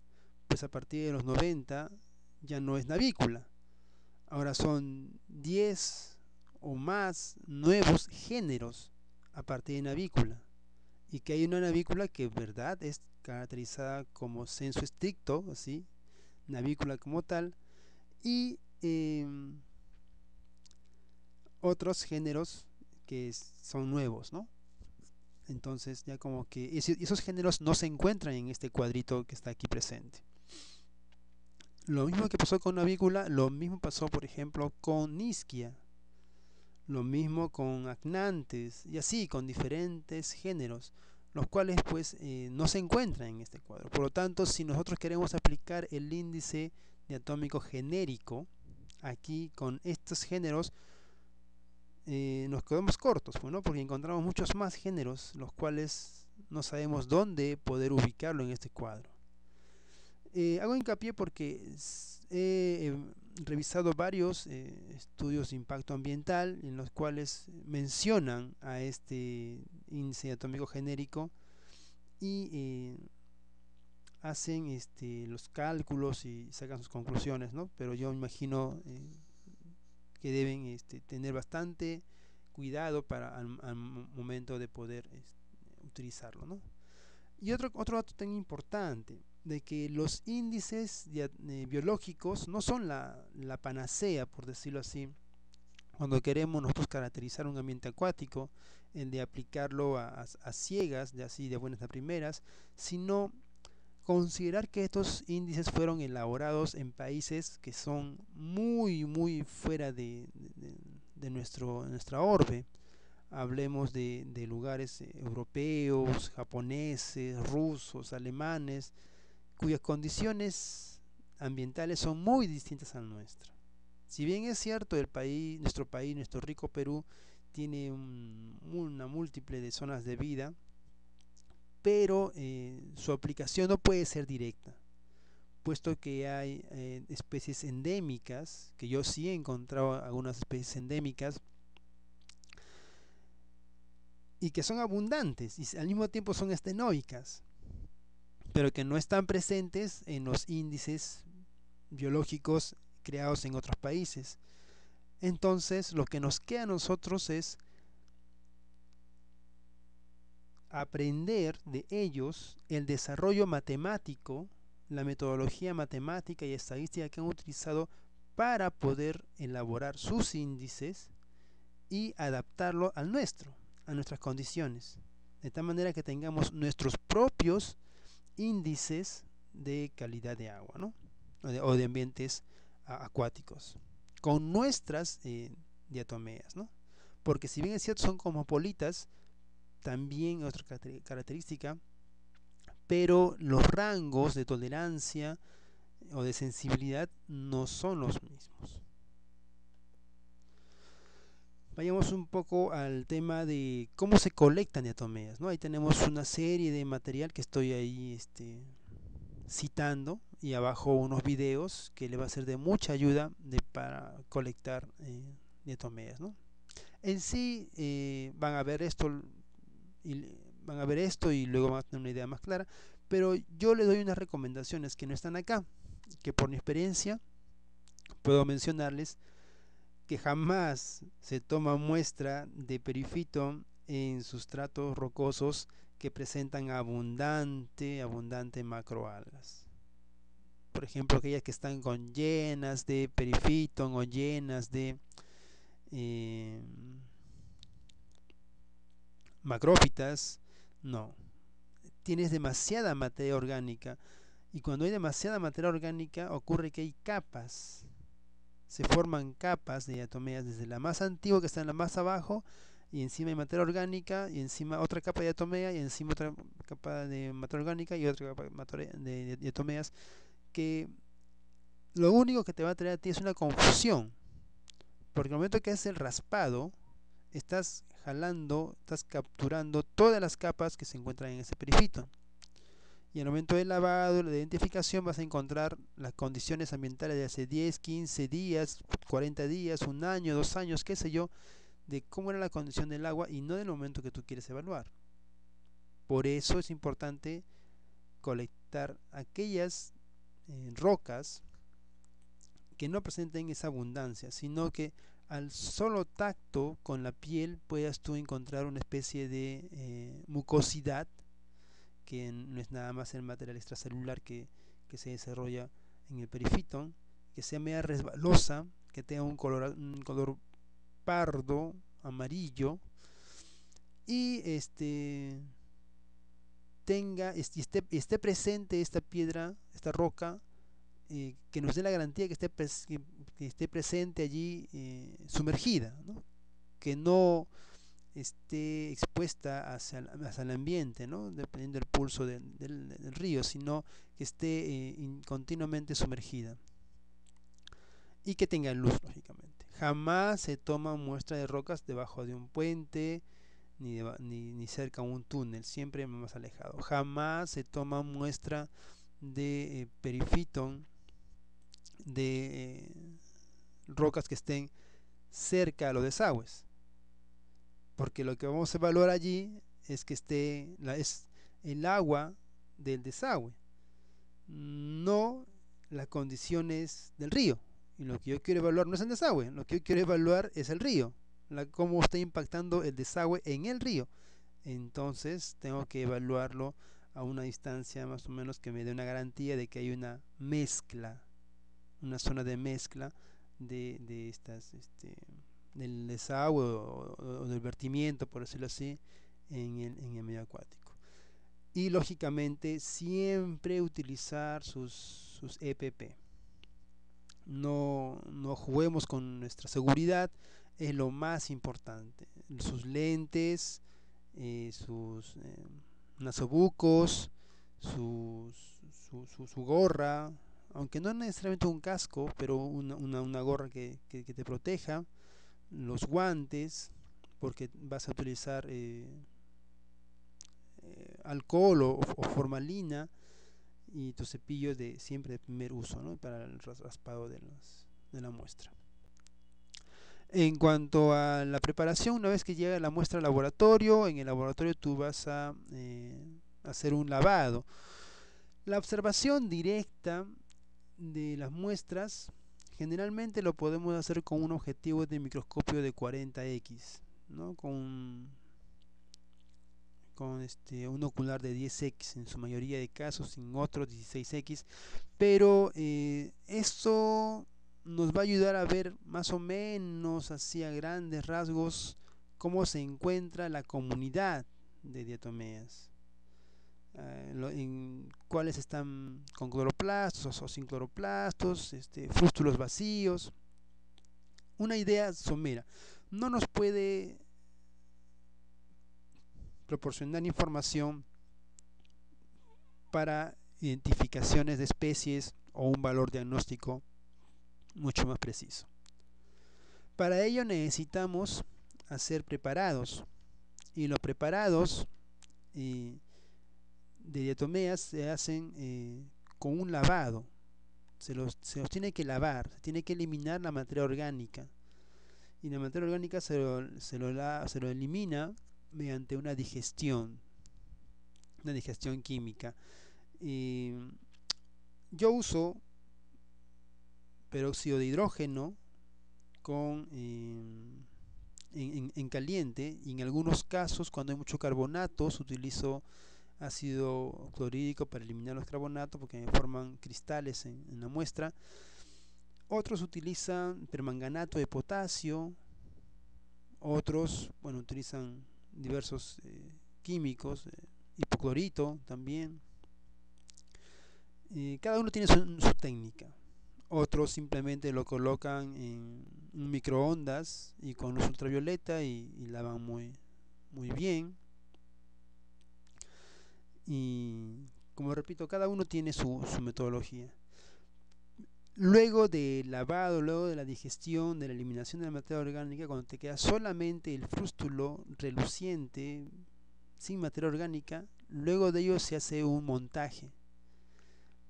pues a partir de los 90 ya no es navícula. Ahora son 10 o más nuevos géneros a partir de navícula, y que hay una navícula que, verdad, es caracterizada como sensu estricto, así, navícula como tal, y otros géneros son nuevos, ¿no? Entonces ya como que esos géneros no se encuentran en este cuadrito que está aquí presente. Lo mismo que pasó con Navígula, lo mismo pasó por ejemplo con Nisquia, lo mismo con Acnantes y así con diferentes géneros, los cuales pues no se encuentran en este cuadro. Por lo tanto, si nosotros queremos aplicar el índice diatómico genérico aquí con estos géneros, nos quedamos cortos, pues, ¿no? Porque encontramos muchos más géneros, los cuales no sabemos dónde poder ubicarlo en este cuadro. Hago hincapié porque he revisado varios estudios de impacto ambiental en los cuales mencionan a este índice atómico genérico y hacen los cálculos y sacan sus conclusiones, ¿no? Pero yo imagino que deben tener bastante cuidado para al momento de poder utilizarlo, ¿no? Y otro dato tan importante, de que los índices biológicos no son la panacea, por decirlo así, cuando queremos nosotros caracterizar un ambiente acuático, el de aplicarlo a ciegas, de así de buenas a primeras, sino considerar que estos índices fueron elaborados en países que son muy fuera de nuestra orbe. Hablemos de lugares europeos, japoneses, rusos, alemanes, cuyas condiciones ambientales son muy distintas a nuestra. Si bien es cierto, nuestro país, nuestro rico Perú, tiene una múltiple de zonas de vida, pero su aplicación no puede ser directa, puesto que hay especies endémicas, que yo sí he encontrado algunas especies endémicas, y que son abundantes y al mismo tiempo son estenoicas, pero que no están presentes en los índices biológicos creados en otros países. Entonces lo que nos queda a nosotros es aprender de ellos el desarrollo matemático, la metodología matemática y estadística que han utilizado para poder elaborar sus índices y adaptarlo al nuestro, a nuestras condiciones, de tal manera que tengamos nuestros propios índices de calidad de agua, ¿no? o de ambientes acuáticos, con nuestras diatomeas, ¿no? Porque si bien es cierto son cosmopolitas, también otra característica, pero los rangos de tolerancia o de sensibilidad no son los mismos. Vayamos un poco al tema de cómo se colectan diatomeas, ¿no? Ahí tenemos una serie de material que estoy ahí citando, y abajo unos videos que le va a ser de mucha ayuda para colectar diatomeas, ¿no? En sí van a ver esto y luego van a tener una idea más clara, pero yo les doy unas recomendaciones que no están acá, que por mi experiencia puedo mencionarles que jamás se toma muestra de perifito en sustratos rocosos que presentan abundante macroalgas. Por ejemplo, aquellas que están llenas de perifiton o llenas de eh, macrófitas, no. Tienes demasiada materia orgánica, y cuando hay demasiada materia orgánica ocurre que hay capas, se forman capas de diatomeas desde la más antigua, que está en la más abajo, y encima hay materia orgánica, y encima otra capa de diatomea, y encima otra capa de materia orgánica y otra capa de diatomeas, que lo único que te va a traer a ti es una confusión, porque al momento que haces el raspado estás jalando, estás capturando todas las capas que se encuentran en ese perifito, y al momento del lavado, de identificación, vas a encontrar las condiciones ambientales de hace 10, 15 días, 40 días, un año, 2 años, qué sé yo, de cómo era la condición del agua y no del momento que tú quieres evaluar. Por eso es importante colectar aquellas rocas que no presenten esa abundancia, sino que al solo tacto con la piel puedas tú encontrar una especie de mucosidad, que no es nada más el material extracelular que se desarrolla en el perifitón, que sea media resbalosa, que tenga un color pardo, amarillo, y esté presente esta piedra, esta roca, que nos dé la garantía que esté presente allí, sumergida, ¿no? Que no esté expuesta hacia el ambiente, ¿no? Dependiendo del pulso del río, sino que esté continuamente sumergida y que tenga luz, lógicamente. Jamás se toma muestra de rocas debajo de un puente ni cerca de un túnel, siempre más alejado. Jamás se toma muestra de perifitón, de rocas que estén cerca a los desagües, porque lo que vamos a evaluar allí es que es el agua del desagüe, no las condiciones del río. Y lo que yo quiero evaluar no es el desagüe, lo que yo quiero evaluar es el río, cómo está impactando el desagüe en el río. Entonces tengo que evaluarlo a una distancia más o menos que me dé una garantía de que hay una mezcla, una zona de mezcla de estas del desagüe o del vertimiento, por decirlo así, en el medio acuático. Y lógicamente siempre utilizar sus EPP. No juguemos con nuestra seguridad, es lo más importante. Sus lentes, sus nasobucos, su gorra, aunque no necesariamente un casco, pero una gorra que te proteja, los guantes, porque vas a utilizar alcohol o formalina, y tu cepillo siempre de primer uso, ¿no? Para el raspado de la muestra. En cuanto a la preparación, una vez que llega la muestra al laboratorio, en el laboratorio tú vas a hacer un lavado. La observación directa de las muestras generalmente lo podemos hacer con un objetivo de microscopio de 40x, ¿no? Con un ocular de 10x en su mayoría de casos, sin otros 16x, pero esto nos va a ayudar a ver más o menos así a grandes rasgos cómo se encuentra la comunidad de diatomeas, en cuáles están con cloroplastos o sin cloroplastos, frústulos vacíos. Una idea somera. No nos puede proporcionar información para identificaciones de especies o un valor diagnóstico mucho más preciso. Para ello necesitamos hacer preparados, y los preparados de diatomeas se hacen con un lavado. Se los tiene que lavar, se tiene que eliminar la materia orgánica, y la materia orgánica se lo elimina mediante una digestión química. Yo uso peróxido de hidrógeno en caliente, y en algunos casos, cuando hay mucho carbonatos, utilizo ácido clorhídrico para eliminar los carbonatos porque me forman cristales en la muestra. Otros utilizan permanganato de potasio, otros utilizan diversos químicos, hipoclorito también. Cada uno tiene su técnica. Otros simplemente lo colocan en un microondas y con luz ultravioleta y lavan muy bien. Y como repito, cada uno tiene su metodología. Luego del lavado, luego de la digestión, de la eliminación de la materia orgánica, cuando te queda solamente el frústulo reluciente, sin materia orgánica, luego de ello se hace un montaje.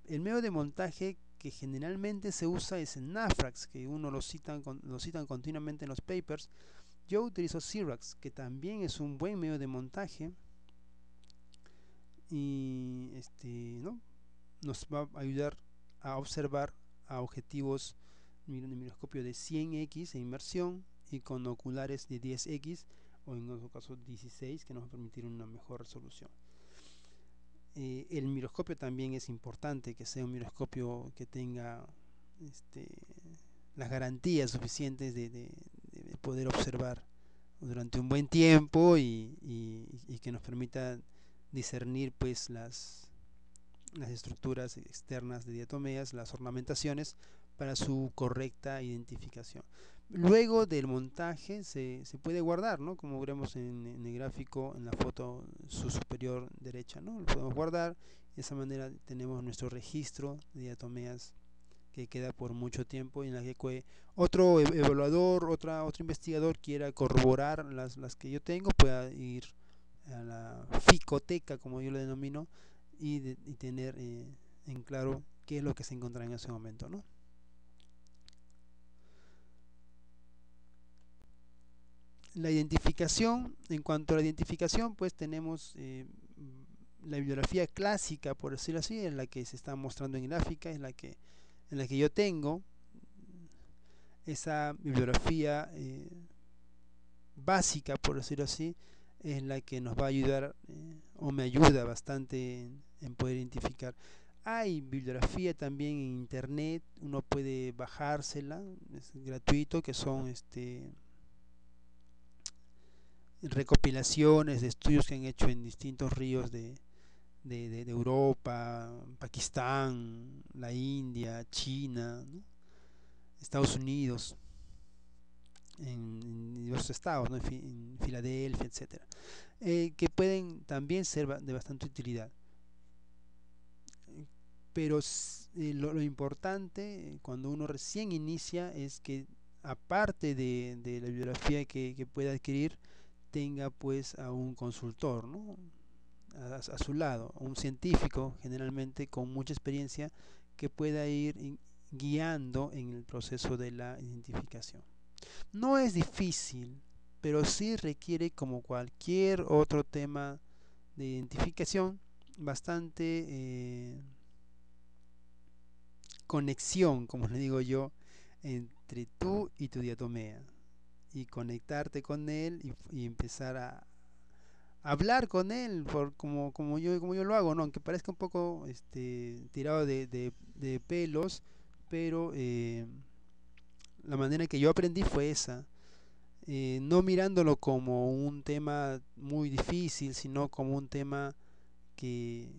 El medio de montaje que generalmente se usa es el Nafrax, que uno lo citan continuamente en los papers. Yo utilizo Xerox, que también es un buen medio de montaje, y ¿no? nos va a ayudar a observar a objetivos de microscopio de 100x en inmersión y con oculares de 10x o en otros casos 16, que nos va a permitir una mejor resolución. El microscopio también es importante que sea un microscopio que tenga las garantías suficientes de poder observar durante un buen tiempo y que nos permita discernir pues las estructuras externas de diatomeas, las ornamentaciones, para su correcta identificación. Luego del montaje se puede guardar, ¿no? Como veremos en el gráfico, en la foto su superior derecha, ¿no? Lo podemos guardar. De esa manera tenemos nuestro registro de diatomeas que queda por mucho tiempo, y en la que otro evaluador, otro investigador quiera corroborar las que yo tengo, pueda ir a la ficoteca, como yo le denomino, y tener en claro qué es lo que se encuentra en ese momento, ¿no? La identificación, en cuanto a la identificación, pues tenemos la bibliografía clásica, por decirlo así, en la que se está mostrando en gráfica, en la que yo tengo esa bibliografía básica, por decirlo así, es la que nos va a ayudar o me ayuda bastante en poder identificar. Hay bibliografía también en internet, uno puede bajársela, es gratuito, que son recopilaciones de estudios que han hecho en distintos ríos de Europa, Pakistán, la India, China, ¿no? Estados Unidos, en diversos estados, ¿no? En Filadelfia, etcétera, que pueden también ser de bastante utilidad. Pero lo importante cuando uno recién inicia es que, aparte de la bibliografía que pueda adquirir, tenga pues a un consultor, ¿no? A su lado, un científico generalmente con mucha experiencia, que pueda ir guiando en el proceso de la identificación. No es difícil, pero sí requiere, como cualquier otro tema de identificación, bastante conexión, como le digo yo, entre tú y tu diatomea, y conectarte con él y empezar a hablar con él, como yo lo hago, ¿no? Aunque parezca un poco tirado de pelos, pero la manera que yo aprendí fue esa. No mirándolo como un tema muy difícil, sino como un tema que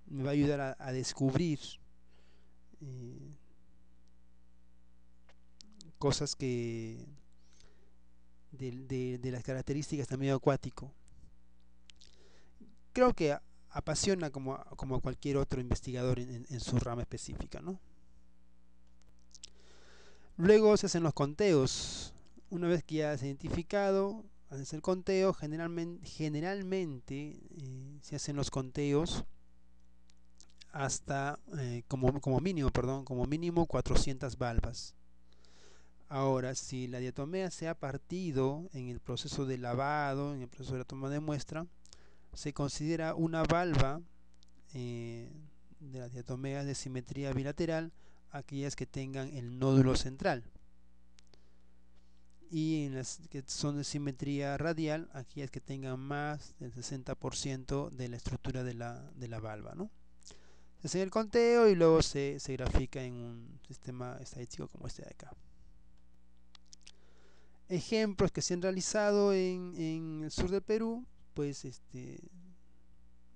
me va a ayudar a descubrir eh, cosas de las características del medio acuático. Creo que apasiona como a cualquier otro investigador en su rama específica, ¿no? Luego se hacen los conteos. Una vez que ya se ha identificado, haces el conteo. Generalmente se hacen los conteos hasta como mínimo 400 valvas. Ahora, si la diatomea se ha partido en el proceso de lavado, en el proceso de la toma de muestra, se considera una valva de las diatomeas de simetría bilateral aquellas que tengan el nódulo central, y en las que son de simetría radial aquellas que tengan más del 60% de la estructura de la valva, ¿no? Se hace el conteo y luego se grafica en un sistema estadístico como este de acá. Ejemplos que se han realizado en el sur del Perú, pues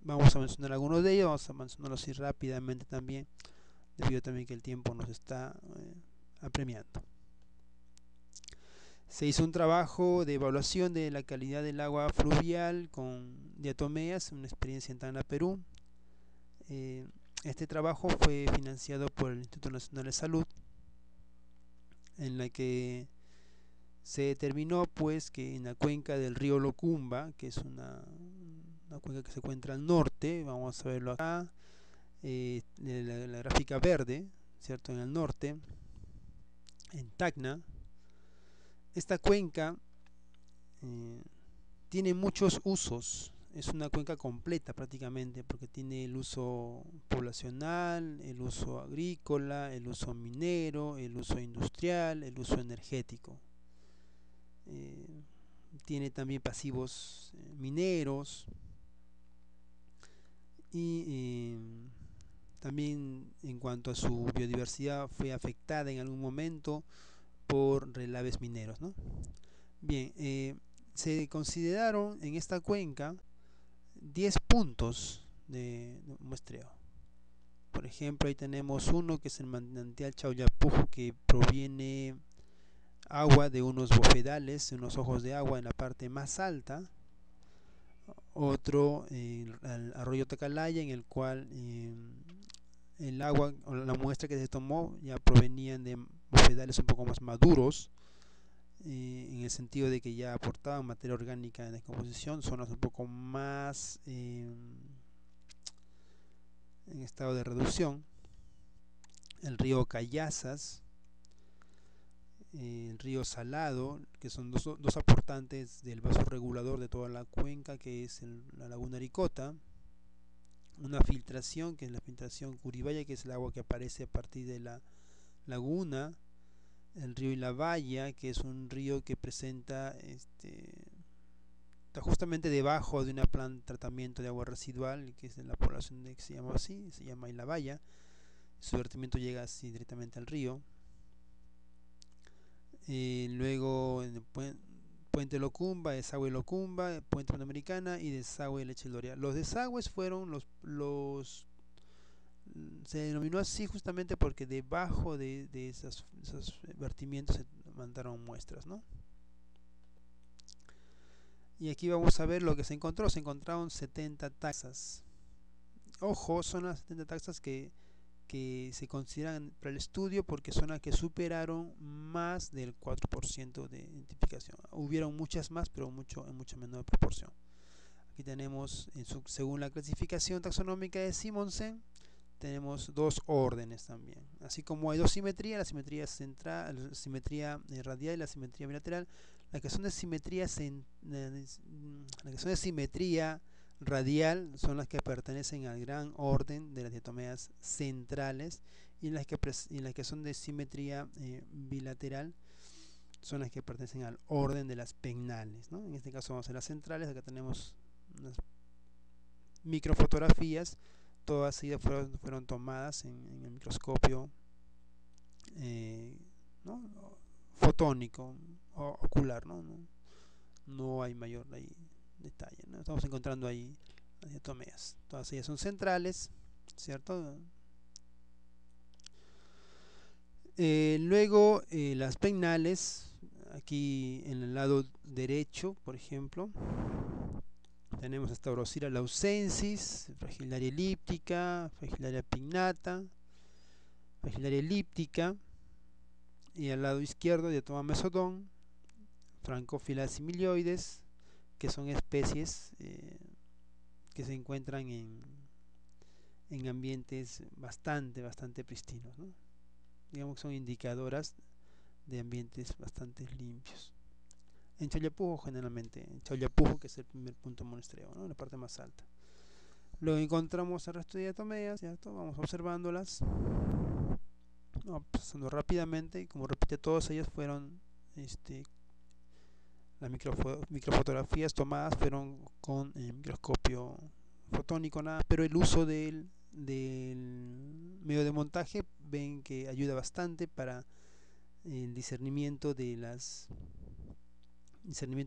vamos a mencionar algunos de ellos, vamos a mencionarlos así rápidamente también, debido también que el tiempo nos está apremiando. Se hizo un trabajo de evaluación de la calidad del agua fluvial con diatomeas, una experiencia en Tacna, Perú. Este trabajo fue financiado por el Instituto Nacional de Salud, en la que se determinó pues que en la cuenca del río Locumba, que es una cuenca que se encuentra al norte, vamos a verlo acá, la gráfica verde, ¿cierto? En el norte, en Tacna, esta cuenca tiene muchos usos. Es una cuenca completa prácticamente, porque tiene el uso poblacional, el uso agrícola, el uso minero, el uso industrial, el uso energético. Tiene también pasivos mineros, y también en cuanto a su biodiversidad fue afectada en algún momento por relaves mineros, ¿no? Bien, se consideraron en esta cuenca 10 puntos de muestreo. Por ejemplo, ahí tenemos uno que es el manantial Chauyapujo, que proviene agua de unos bofedales, de unos ojos de agua en la parte más alta. Otro, el arroyo Tacalaya, en el cual el agua o la muestra que se tomó ya provenían de bofedales un poco más maduros, en el sentido de que ya aportaban materia orgánica en descomposición, zonas un poco más en estado de reducción. El río Cayazas, el río Salado, que son dos aportantes del vaso regulador de toda la cuenca, que es la laguna Aricota. Una filtración, que es la filtración Curibaya, que es el agua que aparece a partir de la laguna. El río Ilabaya, que es un río que presenta está justamente debajo de una planta de tratamiento de agua residual, que es de la población que se llama así, se llama Ilabaya. Su vertimiento llega así directamente al río. Luego en el Puente Locumba, desagüe Locumba, Puente Panamericana y desagüe Leche Doria. Los desagües fueron se denominó así justamente porque debajo de esos vertimientos se mandaron muestras, ¿no? Y aquí vamos a ver lo que se encontró. Se encontraron 70 taxas. Ojo, son las 70 taxas que se consideran para el estudio porque son las que superaron más del 4% de identificación. Hubieron muchas más, pero en mucha menor proporción. Aquí tenemos, según la clasificación taxonómica de Simonsen, tenemos dos órdenes también. Así como hay dos simetrías, la simetría central, la simetría radial y la simetría bilateral. Las que son de simetría radial son las que pertenecen al gran orden de las diatomeas centrales, y las que son de simetría bilateral son las que pertenecen al orden de las pennales, ¿no? En este caso vamos a las centrales. Acá tenemos unas microfotografías, todas ellas fueron tomadas en el microscopio ¿no? fotónico o ocular, no hay mayor detalle, ¿no? Estamos encontrando ahí las diatomeas, todas ellas son centrales, ¿cierto? Luego las pennales, aquí en el lado derecho, por ejemplo, tenemos esta Orosira laucensis, Fragilaria elíptica, Fragilaria pinnata, Fragilaria elíptica, y al lado izquierdo Diatoma mesodon, Francophila similioides, que son especies que se encuentran en ambientes bastante pristinos, ¿no? Digamos que son indicadoras de ambientes bastante limpios. En Chauyapujo generalmente, en Chauyapujo, que es el primer punto muestreo, ¿no? En la parte más alta. Luego encontramos el resto de diatomeas, ¿cierto? Vamos observándolas, pasando rápidamente, y como repite, todas ellas fueron las microfotografías tomadas fueron con microscopio fotónico, nada, pero el uso del medio de montaje ven que ayuda bastante para el discernimiento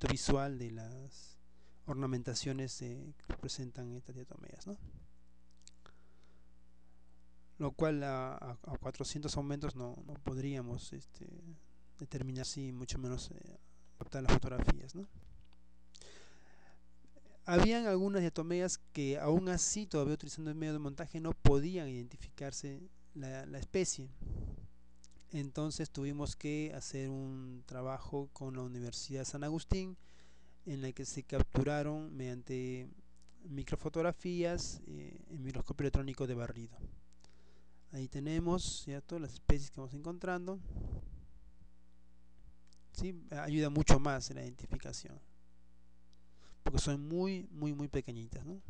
visual de las ornamentaciones que representan estas diatomeas, ¿no? Lo cual a 400 aumentos no podríamos determinar, si mucho menos captar las fotografías, ¿no? Habían algunas diatomeas que aún así, todavía utilizando el medio de montaje, no podían identificarse la especie. Entonces tuvimos que hacer un trabajo con la Universidad de San Agustín, en la que se capturaron mediante microfotografías en microscopio electrónico de barrido. Ahí tenemos, ¿cierto?, las especies que vamos encontrando. ¿Sí? Ayuda mucho más en la identificación, porque son muy pequeñitas, ¿no?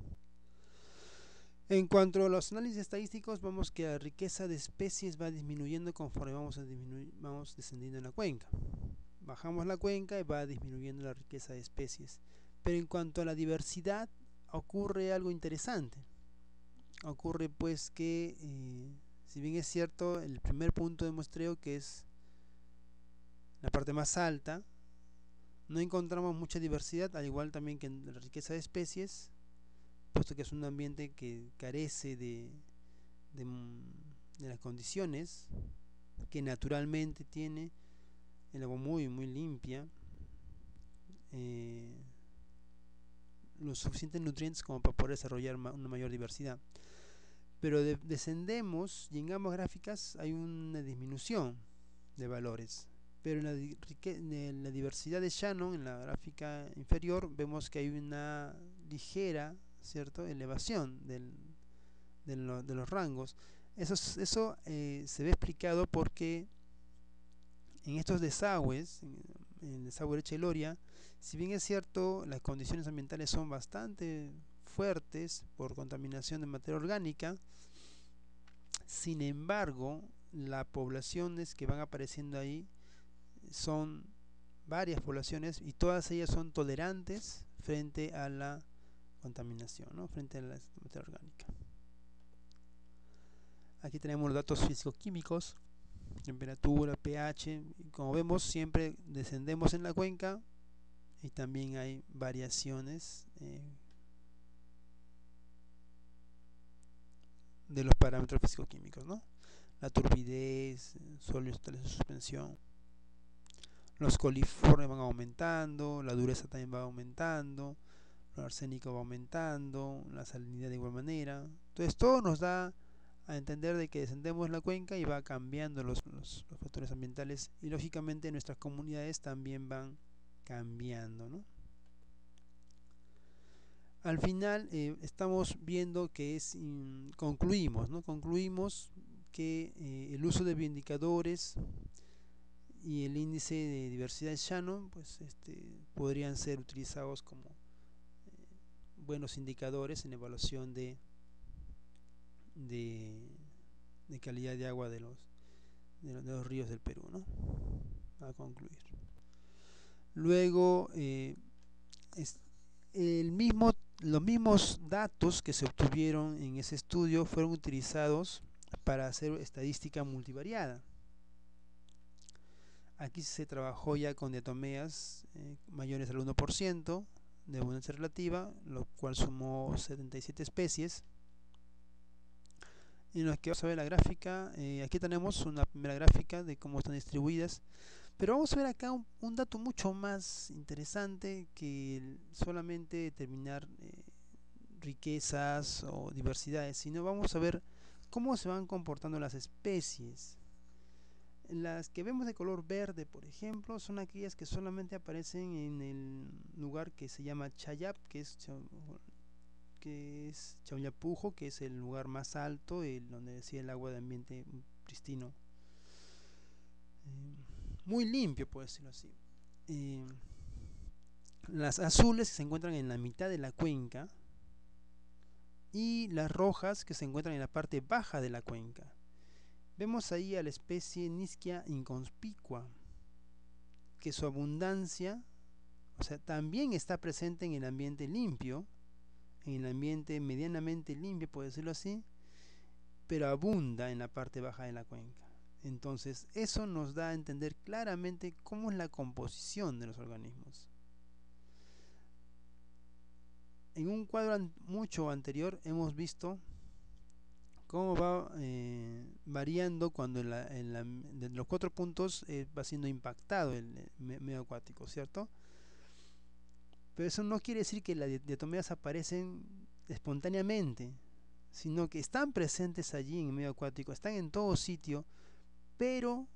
En cuanto a los análisis estadísticos, vemos que la riqueza de especies va disminuyendo conforme vamos descendiendo en la cuenca. Bajamos la cuenca y va disminuyendo la riqueza de especies. Pero en cuanto a la diversidad, ocurre algo interesante. Ocurre pues que, si bien es cierto, el primer punto de muestreo, que es la parte más alta, No encontramos mucha diversidad, al igual también que en la riqueza de especies, puesto que es un ambiente que carece de, de las condiciones que naturalmente tiene el agua muy limpia, eh, los suficientes nutrientes como para poder desarrollar una mayor diversidad. Pero descendemos y en ambas gráficas hay una disminución de valores. Pero en la diversidad de Shannon, en la gráfica inferior, vemos que hay una ligera, ¿cierto?, elevación de los rangos. Eso se ve explicado porque en estos desagües, en el desagüe de Cheloria, si bien es cierto, las condiciones ambientales son bastante fuertes por contaminación de materia orgánica, sin embargo, las poblaciones que van apareciendo ahí son varias poblaciones y todas ellas son tolerantes frente a la contaminación, ¿no?, frente a la materia orgánica. Aquí tenemos los datos físico-químicos, temperatura, pH, y como vemos siempre descendemos en la cuenca y también hay variaciones de los parámetros físico-químicos, ¿no? La turbidez, sólidos totales de suspensión, los coliformes van aumentando, la dureza también va aumentando, el arsénico va aumentando, la salinidad de igual manera. Entonces todo nos da a entender de que descendemos en la cuenca y va cambiando los factores ambientales, y lógicamente nuestras comunidades también van cambiando, ¿no? Al final estamos viendo que concluimos, ¿no? Concluimos que el uso de bioindicadores y el índice de diversidad de Shannon pues podrían ser utilizados como buenos indicadores en evaluación de, de calidad de agua de los ríos del Perú, ¿no? A concluir. Luego, los mismos datos que se obtuvieron en ese estudio fueron utilizados para hacer estadística multivariada. Aquí se trabajó ya con diatomeas mayores al 1% de abundancia relativa, lo cual sumó 77 especies. En los que vamos a ver la gráfica, aquí tenemos una primera gráfica de cómo están distribuidas, pero vamos a ver acá un dato mucho más interesante que solamente determinar riquezas o diversidades, sino vamos a ver cómo se van comportando las especies. Las que vemos de color verde, por ejemplo, son aquellas que solamente aparecen en el lugar que se llama Chayap, que es Chauñapujo, que es el lugar más alto, donde decía el agua de ambiente pristino, muy limpio, por decirlo así. Las azules que se encuentran en la mitad de la cuenca y las rojas que se encuentran en la parte baja de la cuenca. Vemos ahí a la especie Nischia inconspicua, que su abundancia, o sea, también está presente en el ambiente limpio, en el ambiente medianamente limpio, por decirlo así, pero abunda en la parte baja de la cuenca. Entonces, eso nos da a entender claramente cómo es la composición de los organismos. En un cuadro mucho anterior hemos visto cómo va variando cuando de los 4 puntos va siendo impactado el medio acuático, ¿cierto? Pero eso no quiere decir que las diatomeas aparecen espontáneamente, sino que están presentes allí en el medio acuático, están en todo sitio, pero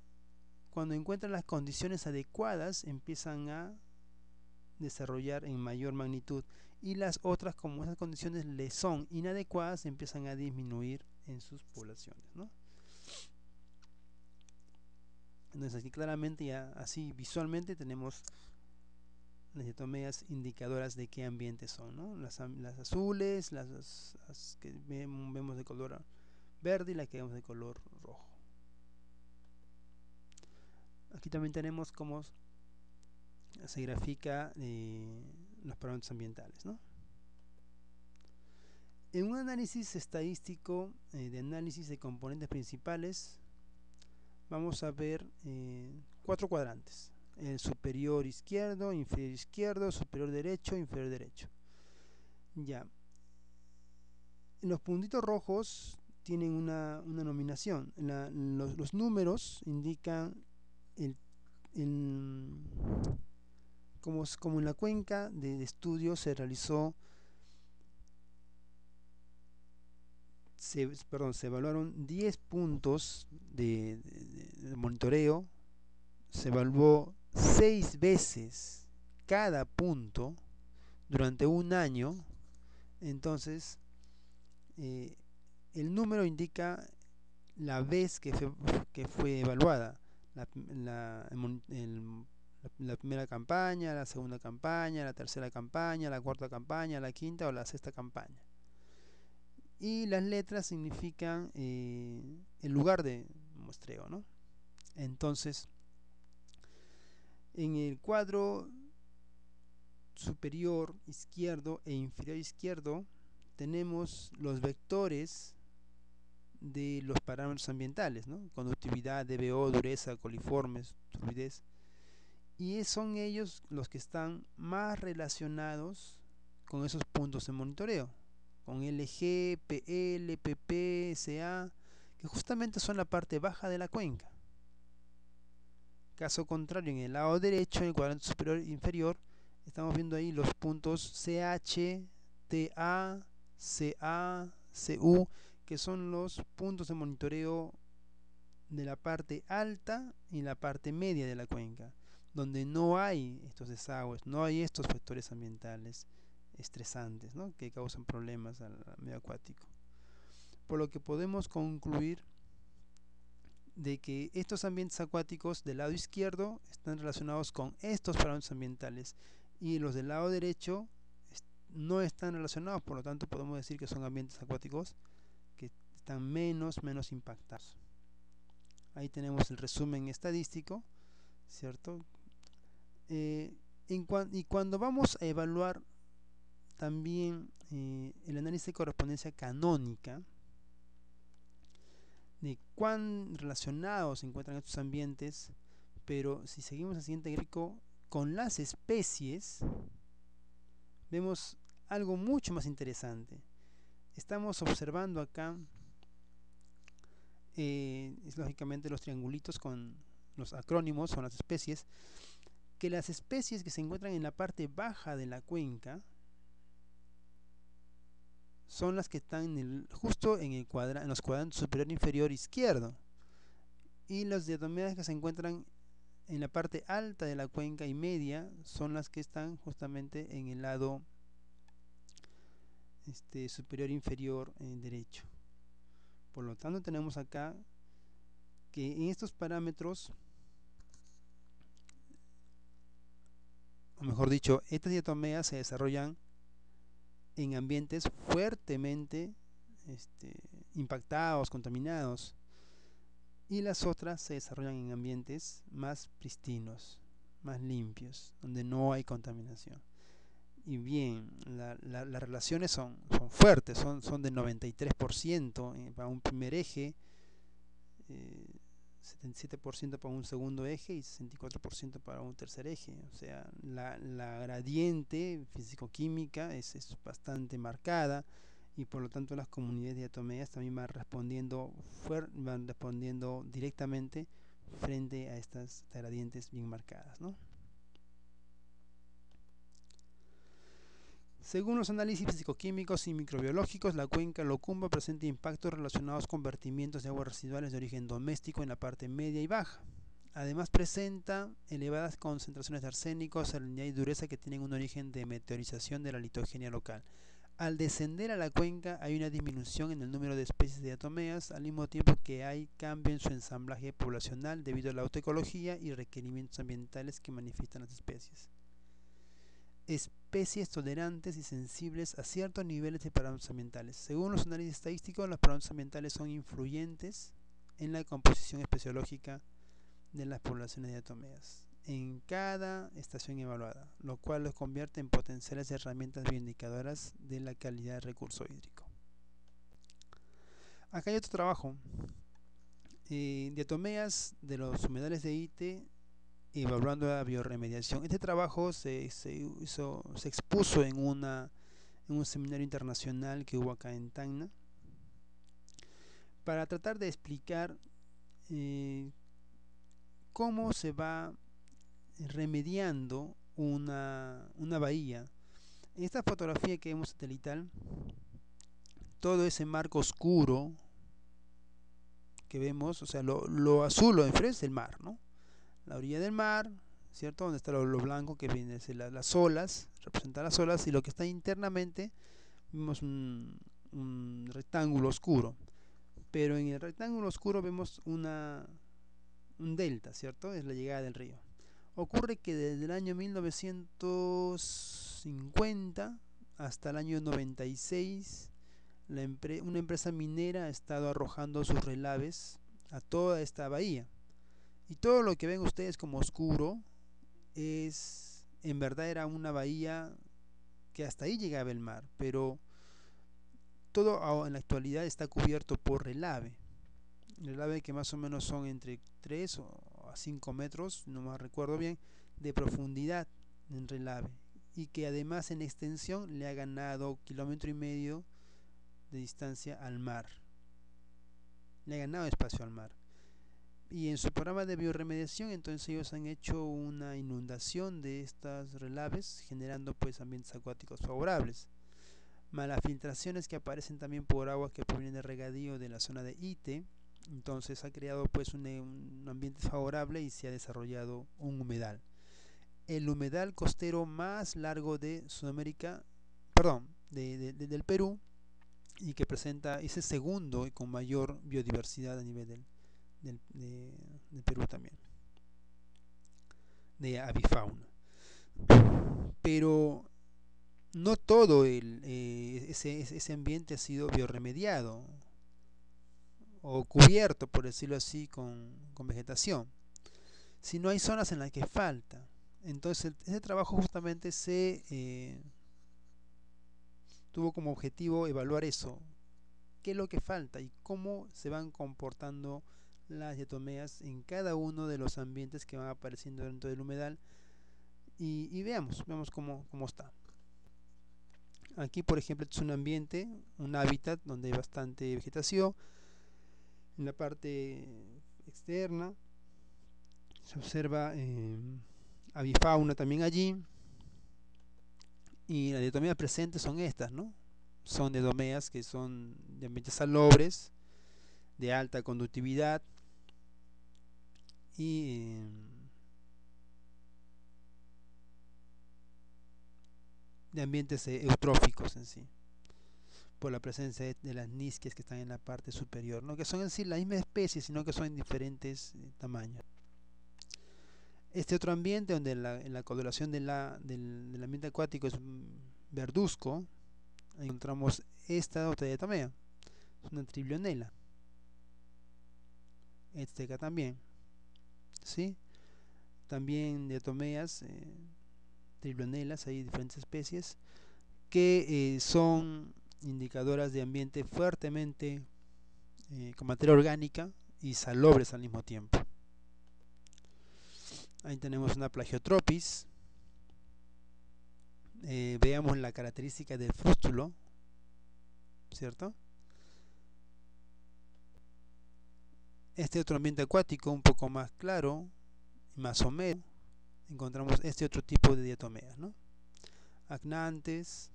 cuando encuentran las condiciones adecuadas empiezan a desarrollar en mayor magnitud, y las otras, como esas condiciones les son inadecuadas, empiezan a disminuir en sus poblaciones, ¿no? Entonces aquí claramente, ya así visualmente, tenemos las diatomeas indicadoras de qué ambiente son, ¿no? Las azules, las que vemos de color verde y las que vemos de color rojo. Aquí también tenemos cómo se grafica los parámetros ambientales, ¿no? En un análisis estadístico de análisis de componentes principales, vamos a ver 4 cuadrantes. el superior izquierdo, inferior izquierdo, superior derecho, inferior derecho. Ya. Los puntitos rojos tienen una nominación. Los números indican como en la cuenca de estudio se realizó, se evaluaron 10 puntos de monitoreo, se evaluó 6 veces cada punto durante un año. Entonces el número indica la vez que fue evaluada, la primera campaña, la segunda campaña, la tercera campaña, la cuarta campaña, la quinta o la sexta campaña. Y las letras significan el lugar de muestreo, ¿no? Entonces, en el cuadro superior izquierdo e inferior izquierdo tenemos los vectores de los parámetros ambientales, ¿no? Conductividad, DBO, dureza, coliformes, turbidez. Y son ellos los que están más relacionados con esos puntos de monitoreo, con LG, PL, PP, SA, que justamente son la parte baja de la cuenca. Caso contrario, en el lado derecho, en el cuadrante superior e inferior, estamos viendo ahí los puntos CH, TA, CA, CU, que son los puntos de monitoreo de la parte alta y la parte media de la cuenca, donde no hay estos desagües, no hay estos factores ambientales estresantes, ¿no?, que causan problemas al medio acuático. Por lo que podemos concluir de que estos ambientes acuáticos del lado izquierdo están relacionados con estos parámetros ambientales y los del lado derecho no están relacionados, por lo tanto podemos decir que son ambientes acuáticos que están menos impactados. Ahí tenemos el resumen estadístico, ¿cierto? Y cuando vamos a evaluar también el análisis de correspondencia canónica, de cuán relacionados se encuentran estos ambientes, pero si seguimos el siguiente gráfico con las especies, vemos algo mucho más interesante. Estamos observando acá lógicamente los triangulitos con los acrónimos son las especies, que las especies que se encuentran en la parte baja de la cuenca son las que están justo en los cuadrantes superior e inferior izquierdo, y las diatomeas que se encuentran en la parte alta de la cuenca y media son las que están justamente en el lado superior e inferior derecho. Por lo tanto tenemos acá que en estos parámetros, o mejor dicho, estas diatomeas se desarrollan en ambientes fuertemente impactados, contaminados, y las otras se desarrollan en ambientes más pristinos, más limpios, donde no hay contaminación. Y bien, las relaciones son fuertes, son de 93% para un primer eje, 77% para un segundo eje y 64% para un tercer eje. O sea, la gradiente físico-química es bastante marcada, y por lo tanto las comunidades diatomeas también van respondiendo directamente frente a estas gradientes bien marcadas, ¿no? Según los análisis físico-químicos y microbiológicos, la cuenca Locumba presenta impactos relacionados con vertimientos de aguas residuales de origen doméstico en la parte media y baja. Además presenta elevadas concentraciones de arsénico, salinidad y dureza que tienen un origen de meteorización de la litogenia local. Al descender a la cuenca hay una disminución en el número de especies de diatomeas, al mismo tiempo que hay cambio en su ensamblaje poblacional debido a la autoecología y requerimientos ambientales que manifiestan las especies. Especies tolerantes y sensibles a ciertos niveles de parámetros ambientales. Según los análisis estadísticos, los parámetros ambientales son influyentes en la composición espeleológica de las poblaciones de diatomeas en cada estación evaluada, lo cual los convierte en potenciales herramientas bioindicadoras de la calidad del recurso hídrico. Acá hay otro trabajo. Diatomeas de los humedales de Ite evaluando la bioremediación. Este trabajo se expuso en un seminario internacional que hubo acá en Tacna, para tratar de explicar eh, cómo se va remediando una bahía. En esta fotografía que vemos satelital, todo ese marco oscuro que vemos, o sea, lo azul, lo de enfrente es el mar, ¿no? La orilla del mar, ¿cierto? Donde está lo blanco que viene de las olas, representa las olas, y lo que está internamente, vemos un rectángulo oscuro. Pero en el rectángulo oscuro vemos un delta, ¿cierto? Es la llegada del río. Ocurre que desde el año 1950 hasta el año 96, una empresa minera ha estado arrojando sus relaves a toda esta bahía. Y todo lo que ven ustedes como oscuro en verdad era una bahía que hasta ahí llegaba el mar, pero todo en la actualidad está cubierto por relave. Relave que más o menos son entre 3 a 5 metros, no me recuerdo bien, de profundidad en relave, y que además en extensión le ha ganado 1,5 km de distancia al mar, le ha ganado espacio al mar. Y en su programa de bioremediación, entonces ellos han hecho una inundación de estas relaves, generando pues ambientes acuáticos favorables. Malas filtraciones que aparecen también por agua que provienen de regadío de la zona de Ite. Entonces ha creado pues un ambiente favorable y se ha desarrollado un humedal. El humedal costero más largo de Sudamérica, perdón, del Perú, y que presenta ese segundo y con mayor biodiversidad a nivel del Perú también, de avifauna. Pero no todo ese ambiente ha sido bioremediado o cubierto, por decirlo así, con vegetación, sino hay zonas en las que falta. Entonces ese trabajo justamente tuvo como objetivo evaluar eso, qué es lo que falta y cómo se van comportando las diatomeas en cada uno de los ambientes que van apareciendo dentro del humedal, y veamos cómo está. Aquí por ejemplo es un ambiente, un hábitat donde hay bastante vegetación. En la parte externa se observa avifauna también allí, y las diatomeas presentes son estas, ¿no? Son diatomeas que son de ambientes salobres, de alta conductividad y de ambientes eutróficos en sí, por la presencia de las nisques que están en la parte superior, ¿no? Que son en sí la misma especie, sino que son en diferentes tamaños. Este otro ambiente, donde en la coloración del ambiente acuático es verduzco, encontramos esta otra diatomea, es una triblionela. Este acá también, ¿sí? También diatomeas, triblionelas, hay diferentes especies que son indicadoras de ambiente fuertemente con materia orgánica y salobres al mismo tiempo. Ahí tenemos una Plagiotropis. Veamos la característica del frústulo, ¿cierto? Este otro ambiente acuático un poco más claro, más somero, encontramos este otro tipo de diatomeas, ¿no? Acnantes.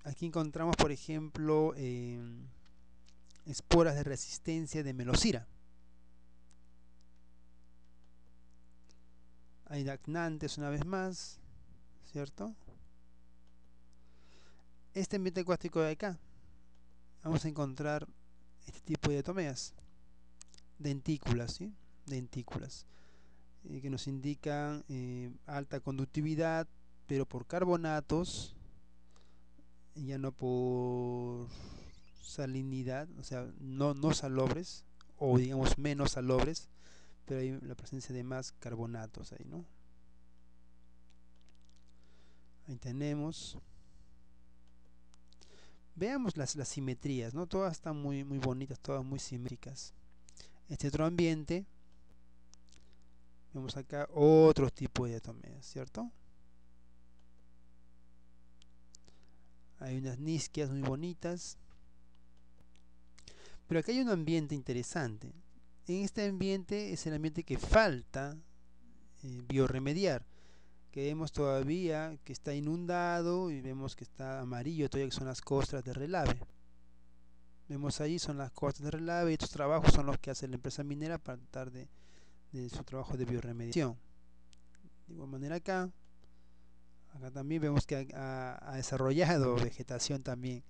Aquí encontramos por ejemplo esporas de resistencia de Melosira. Hay acnantes una vez más, ¿cierto? Este ambiente acuático de acá, vamos a encontrar este tipo de diatomeas, dentículas, ¿sí? Dentículas, que nos indican alta conductividad, pero por carbonatos, ya no por salinidad, o sea, no salobres, o digamos menos salobres, pero hay la presencia de más carbonatos ahí, ¿no? Ahí tenemos. Veamos las simetrías, ¿no? Todas están muy bonitas, todas muy simétricas. este otro ambiente, vemos acá otro tipo de diatomeas, ¿cierto? Hay unas nisquias muy bonitas. Pero acá hay un ambiente interesante. En este ambiente es el ambiente que falta biorremediar, que vemos todavía que está inundado y vemos que está amarillo todavía, que son las costras de relave. Vemos ahí son las costras de relave, y estos trabajos son los que hace la empresa minera para tratar de su trabajo de biorremediación. De igual manera acá también vemos que ha desarrollado vegetación también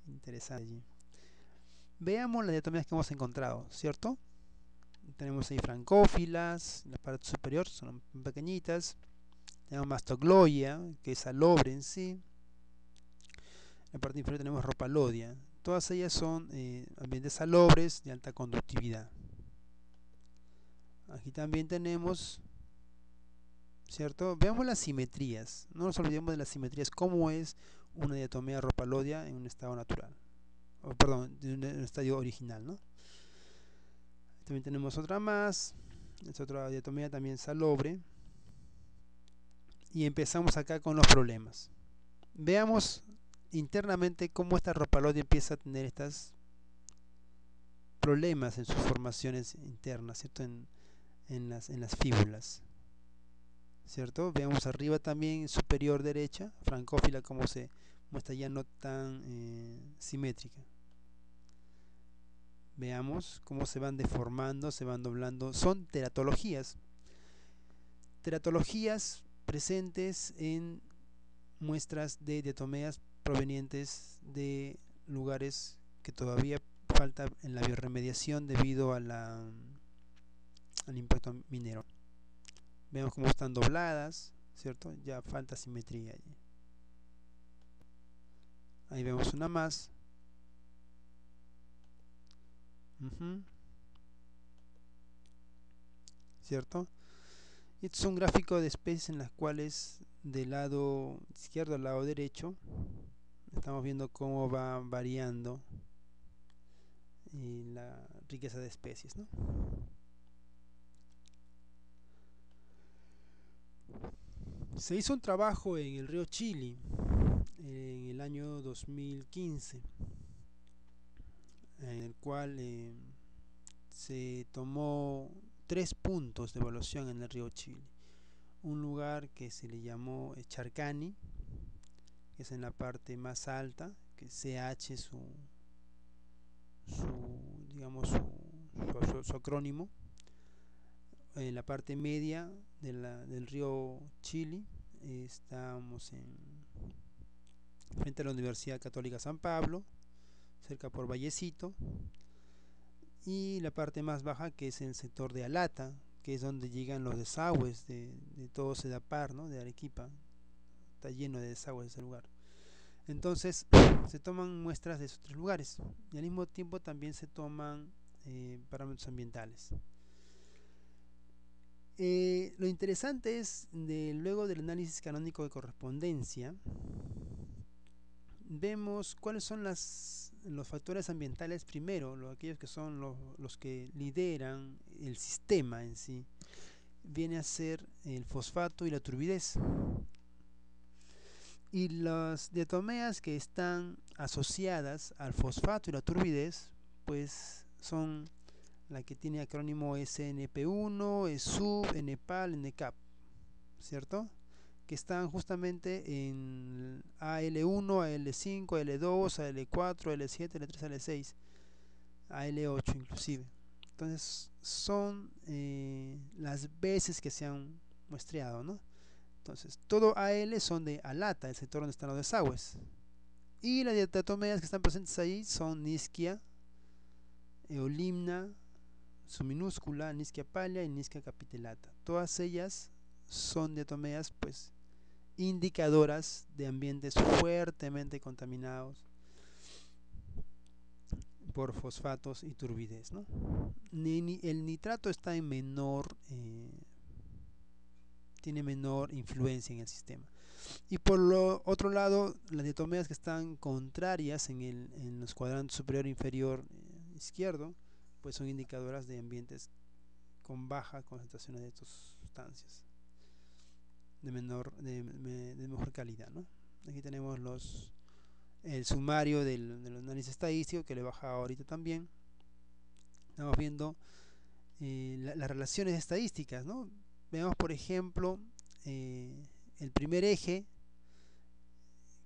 interesante allí. Veamos las diatomeas que hemos encontrado, ¿cierto? Tenemos ahí francófilas, en la parte superior son pequeñitas. Tenemos mastogloia, que es salobre en sí. En la parte inferior tenemos ropalodia. Todas ellas son ambientes salobres de alta conductividad. Aquí también tenemos, ¿cierto? Veamos las simetrías. No nos olvidemos de las simetrías, cómo es una diatomea ropalodia en un estado natural. Perdón, en un estadio original, ¿no? También tenemos otra más, es otra diatomea también salobre. Y empezamos acá con los problemas. Veamos internamente cómo esta ropalodia empieza a tener estos problemas en sus formaciones internas, ¿cierto? En las fíbulas, ¿cierto? Veamos arriba también, superior derecha, francófila, como se muestra ya no tan simétrica. Veamos cómo se van deformando, se van doblando. Son teratologías. Teratologías presentes en muestras de diatomeas provenientes de lugares que todavía falta en la biorremediación debido a al impacto minero. Vemos cómo están dobladas, ¿cierto? Ya falta simetría allí. Ahí vemos una más. ¿Cierto? Este es un gráfico de especies en las cuales del lado izquierdo al lado derecho estamos viendo cómo va variando la riqueza de especies, ¿no? Se hizo un trabajo en el río Chili en el año 2015 en el cual se tomó 3 puntos de evaluación en el río Chili. Un lugar que se le llamó Charcani, que es en la parte más alta, que CH es su acrónimo. En la parte media del río Chili estamos frente a la Universidad Católica San Pablo, cerca por Vallecito, y la parte más baja, que es el sector de Alata, que es donde llegan los desagües de todo Sedapar, ¿no? De Arequipa. Está lleno de desagües ese lugar. Entonces se toman muestras de esos 3 lugares y al mismo tiempo también se toman parámetros ambientales. Lo interesante es, luego del análisis canónico de correspondencia, vemos cuáles son los factores ambientales primero, aquellos que son los que lideran el sistema en sí. Viene a ser el fosfato y la turbidez. Y las diatomeas que están asociadas al fosfato y la turbidez, pues son la que tiene acrónimo SNP1, ESUB, NPAL, NCAP, ¿cierto? Que están justamente en AL1, AL5, AL2, AL4, AL7, AL3, AL6, AL8 inclusive. Entonces son las veces que se han muestreado, ¿no? Entonces todo AL son de Alata, el sector donde están los desagües. Y las diatomeas que están presentes ahí son Nischia, Eolimna, su minúscula, Nischia pálea y Nischia capitellata. Todas ellas son diatomeas pues indicadoras de ambientes fuertemente contaminados por fosfatos y turbidez, ¿no? El nitrato está en tiene menor influencia en el sistema. Y por lo otro lado, las diatomeas que están contrarias en los cuadrantes superior e inferior izquierdo, pues son indicadoras de ambientes con baja concentración de estas sustancias de mejor calidad, ¿no? Aquí tenemos el sumario del análisis estadístico, que le he bajado ahorita también. Estamos viendo las relaciones estadísticas, ¿no? Veamos, por ejemplo, el primer eje,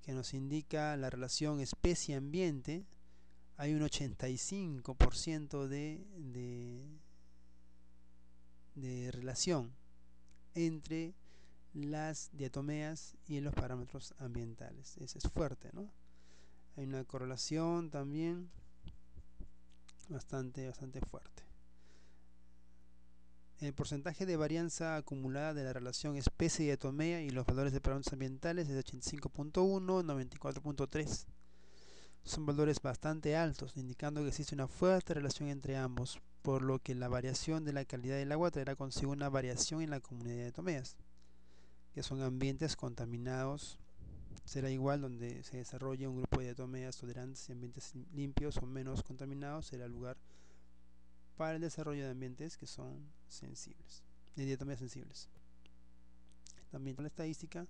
que nos indica la relación especie-ambiente. Hay un 85% de relación entre las diatomeas y los parámetros ambientales. Ese es fuerte, ¿no? Hay una correlación también bastante fuerte. El porcentaje de varianza acumulada de la relación especie-diatomea y los valores de parámetros ambientales es de 85.1, 94.3. Son valores bastante altos, indicando que existe una fuerte relación entre ambos, por lo que la variación de la calidad del agua traerá consigo una variación en la comunidad de diatomeas, que son ambientes contaminados. Será igual donde se desarrolle un grupo de diatomeas tolerantes y ambientes limpios o menos contaminados, será el lugar para el desarrollo de ambientes que son sensibles, de diatomeas sensibles. También la estadística,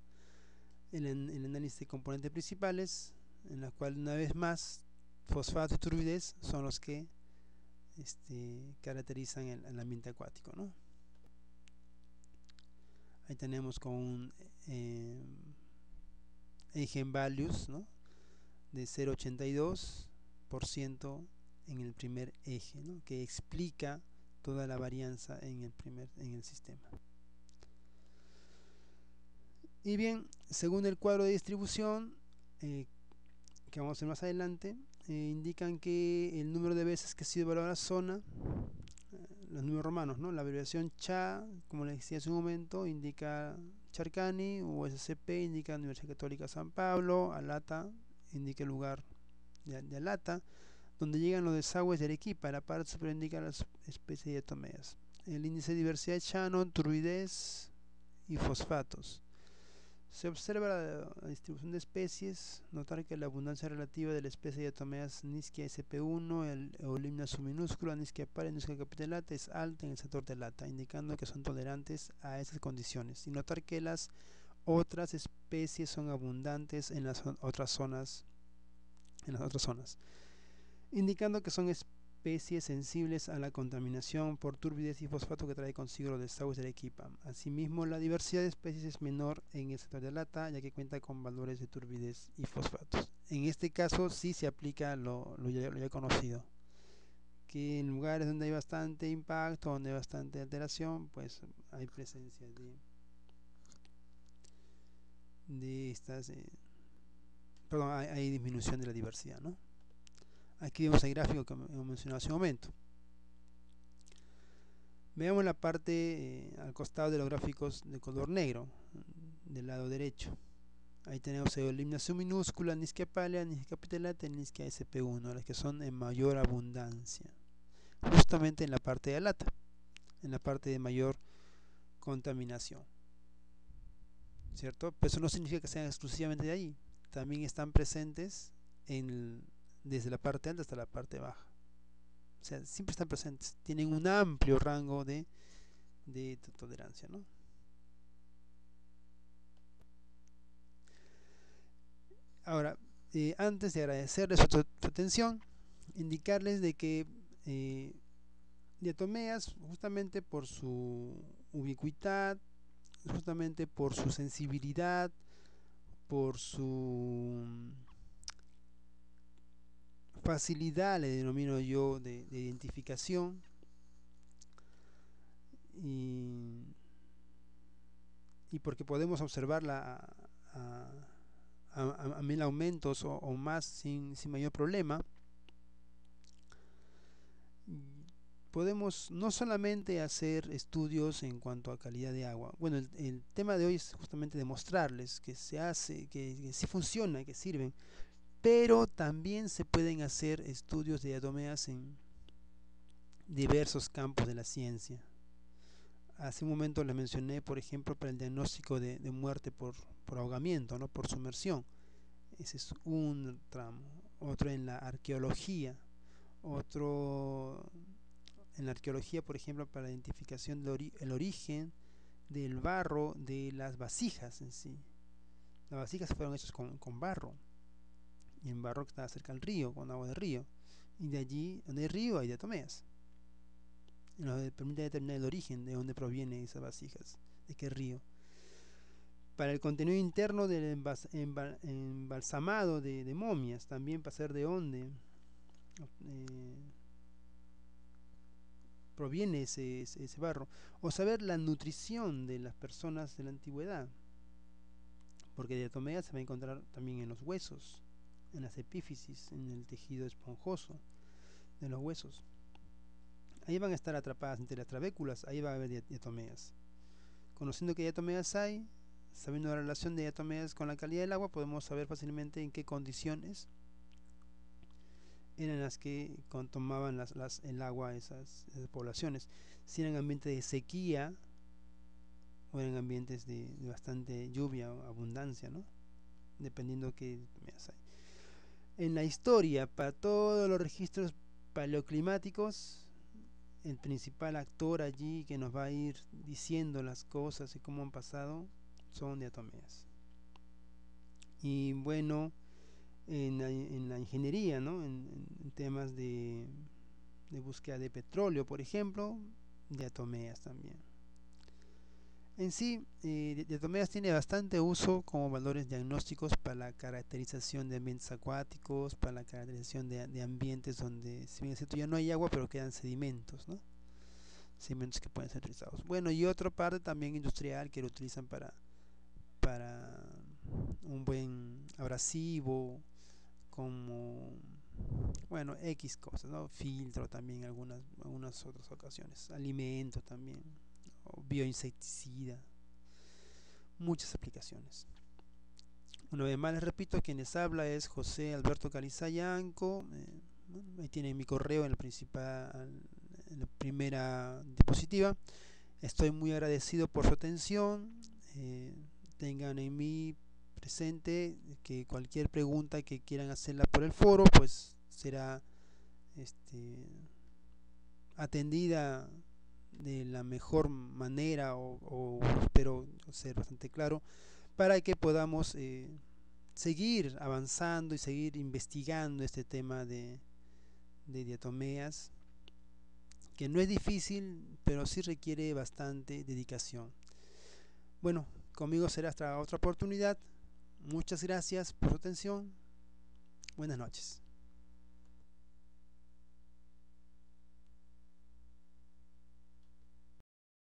el análisis de componentes principales, en la cual una vez más fosfato y turbidez son los que caracterizan el ambiente acuático, ¿no? Ahí tenemos con un eigenvalues, ¿no?, de 0,82% en el primer eje, ¿no?, que explica toda la varianza en el sistema. Y bien, según el cuadro de distribución, que vamos a ver más adelante, indican que el número de veces que ha sido evaluada la zona, los números romanos, ¿no?, la abreviación CHA, como les decía hace un momento, indica Charcani, USCP indica Universidad Católica San Pablo, ALATA indica el lugar de ALATA, donde llegan los desagües de Arequipa. La parte superior indica las especies de diatomeas. El índice de diversidad de Shannon, turbidez y fosfatos. Se observa la distribución de especies. Notar que la abundancia relativa de la especie de diatomeas Nischia sp1, el Eolimna subminúscula, Nischia pálida, Nischia capitulata, es alta en el sector de lata, indicando que son tolerantes a esas condiciones. Y notar que las otras especies son abundantes en las otras zonas, indicando que son especies sensibles a la contaminación por turbidez y fosfato que trae consigo los desagües de Arequipa. Asimismo, la diversidad de especies es menor en el sector de lata, ya que cuenta con valores de turbidez y fosfatos. En este caso sí se aplica lo ya conocido, que en lugares donde hay bastante impacto, donde hay bastante alteración, pues hay presencia de estas, perdón, hay disminución de la diversidad, ¿no? Aquí vemos el gráfico que hemos mencionado hace un momento. Veamos la parte al costado de los gráficos de color negro, del lado derecho. Ahí tenemos Eolimna subminúscula, Nischia pálida, Nischia capitulata y Nischia sp1, las que son en mayor abundancia, justamente en la parte de lata, en la parte de mayor contaminación, ¿cierto? Pero eso no significa que sean exclusivamente de ahí, también están presentes desde la parte alta hasta la parte baja. O sea, siempre están presentes, tienen un amplio rango de tolerancia, ¿no? Ahora, antes de agradecerles su atención, indicarles de que diatomeas, justamente por su ubicuidad, justamente por su sensibilidad, por su facilidad, le denomino yo, de identificación, y porque podemos observarla a 1000 aumentos o más sin mayor problema, podemos no solamente hacer estudios en cuanto a calidad de agua. Bueno, el tema de hoy es justamente demostrarles que se hace, que sí funciona, que sirven, pero también se pueden hacer estudios de diatomeas en diversos campos de la ciencia. Hace un momento les mencioné, por ejemplo, para el diagnóstico de muerte por ahogamiento, ¿no?, por sumersión. Ese es un tramo. Otro en la arqueología, otro en la arqueología, por ejemplo, para la identificación del origen del barro de las vasijas en sí. Las vasijas fueron hechas con barro, y en barro que estaba cerca del río, con agua de río, y de allí, donde hay río, hay diatomeas. Y nos permite determinar el origen de dónde provienen esas vasijas, de qué río. Para el contenido interno del embalsamado de momias, también para saber de dónde proviene ese barro, o saber la nutrición de las personas de la antigüedad, porque diatomea se va a encontrar también en los huesos, en las epífisis, en el tejido esponjoso de los huesos. Ahí van a estar atrapadas entre las trabéculas, ahí va a haber diatomeas. Conociendo qué diatomeas hay, sabiendo la relación de diatomeas con la calidad del agua, podemos saber fácilmente en qué condiciones eran las que tomaban el agua esas poblaciones. Si eran ambientes de sequía o eran ambientes de bastante lluvia o abundancia, ¿no? Dependiendo qué diatomeas hay. En la historia, para todos los registros paleoclimáticos, el principal actor allí que nos va a ir diciendo las cosas y cómo han pasado son diatomeas. Y bueno, en la ingeniería, ¿no? en temas de búsqueda de petróleo, por ejemplo, diatomeas también. En sí, diatomeas tiene bastante uso como valores diagnósticos para la caracterización de ambientes acuáticos, para la caracterización de ambientes donde, si bien es cierto, ya no hay agua, pero quedan sedimentos, ¿no? Sedimentos que pueden ser utilizados. Bueno, y otra parte también industrial que lo utilizan para un buen abrasivo, como, bueno, X cosas, ¿no? Filtro también, algunas otras ocasiones, alimento también, o bioinsecticida, muchas aplicaciones. Una vez más les repito, quien les habla es José Alberto Calizayanco. Ahí tienen mi correo en en la primera diapositiva. Estoy muy agradecido por su atención. Tengan en mí presente que cualquier pregunta que quieran hacerla por el foro, pues será atendida de la mejor manera, o espero ser bastante claro, para que podamos seguir avanzando y seguir investigando este tema de diatomeas, que no es difícil, pero sí requiere bastante dedicación. Bueno, conmigo será hasta otra oportunidad. Muchas gracias por su atención. Buenas noches.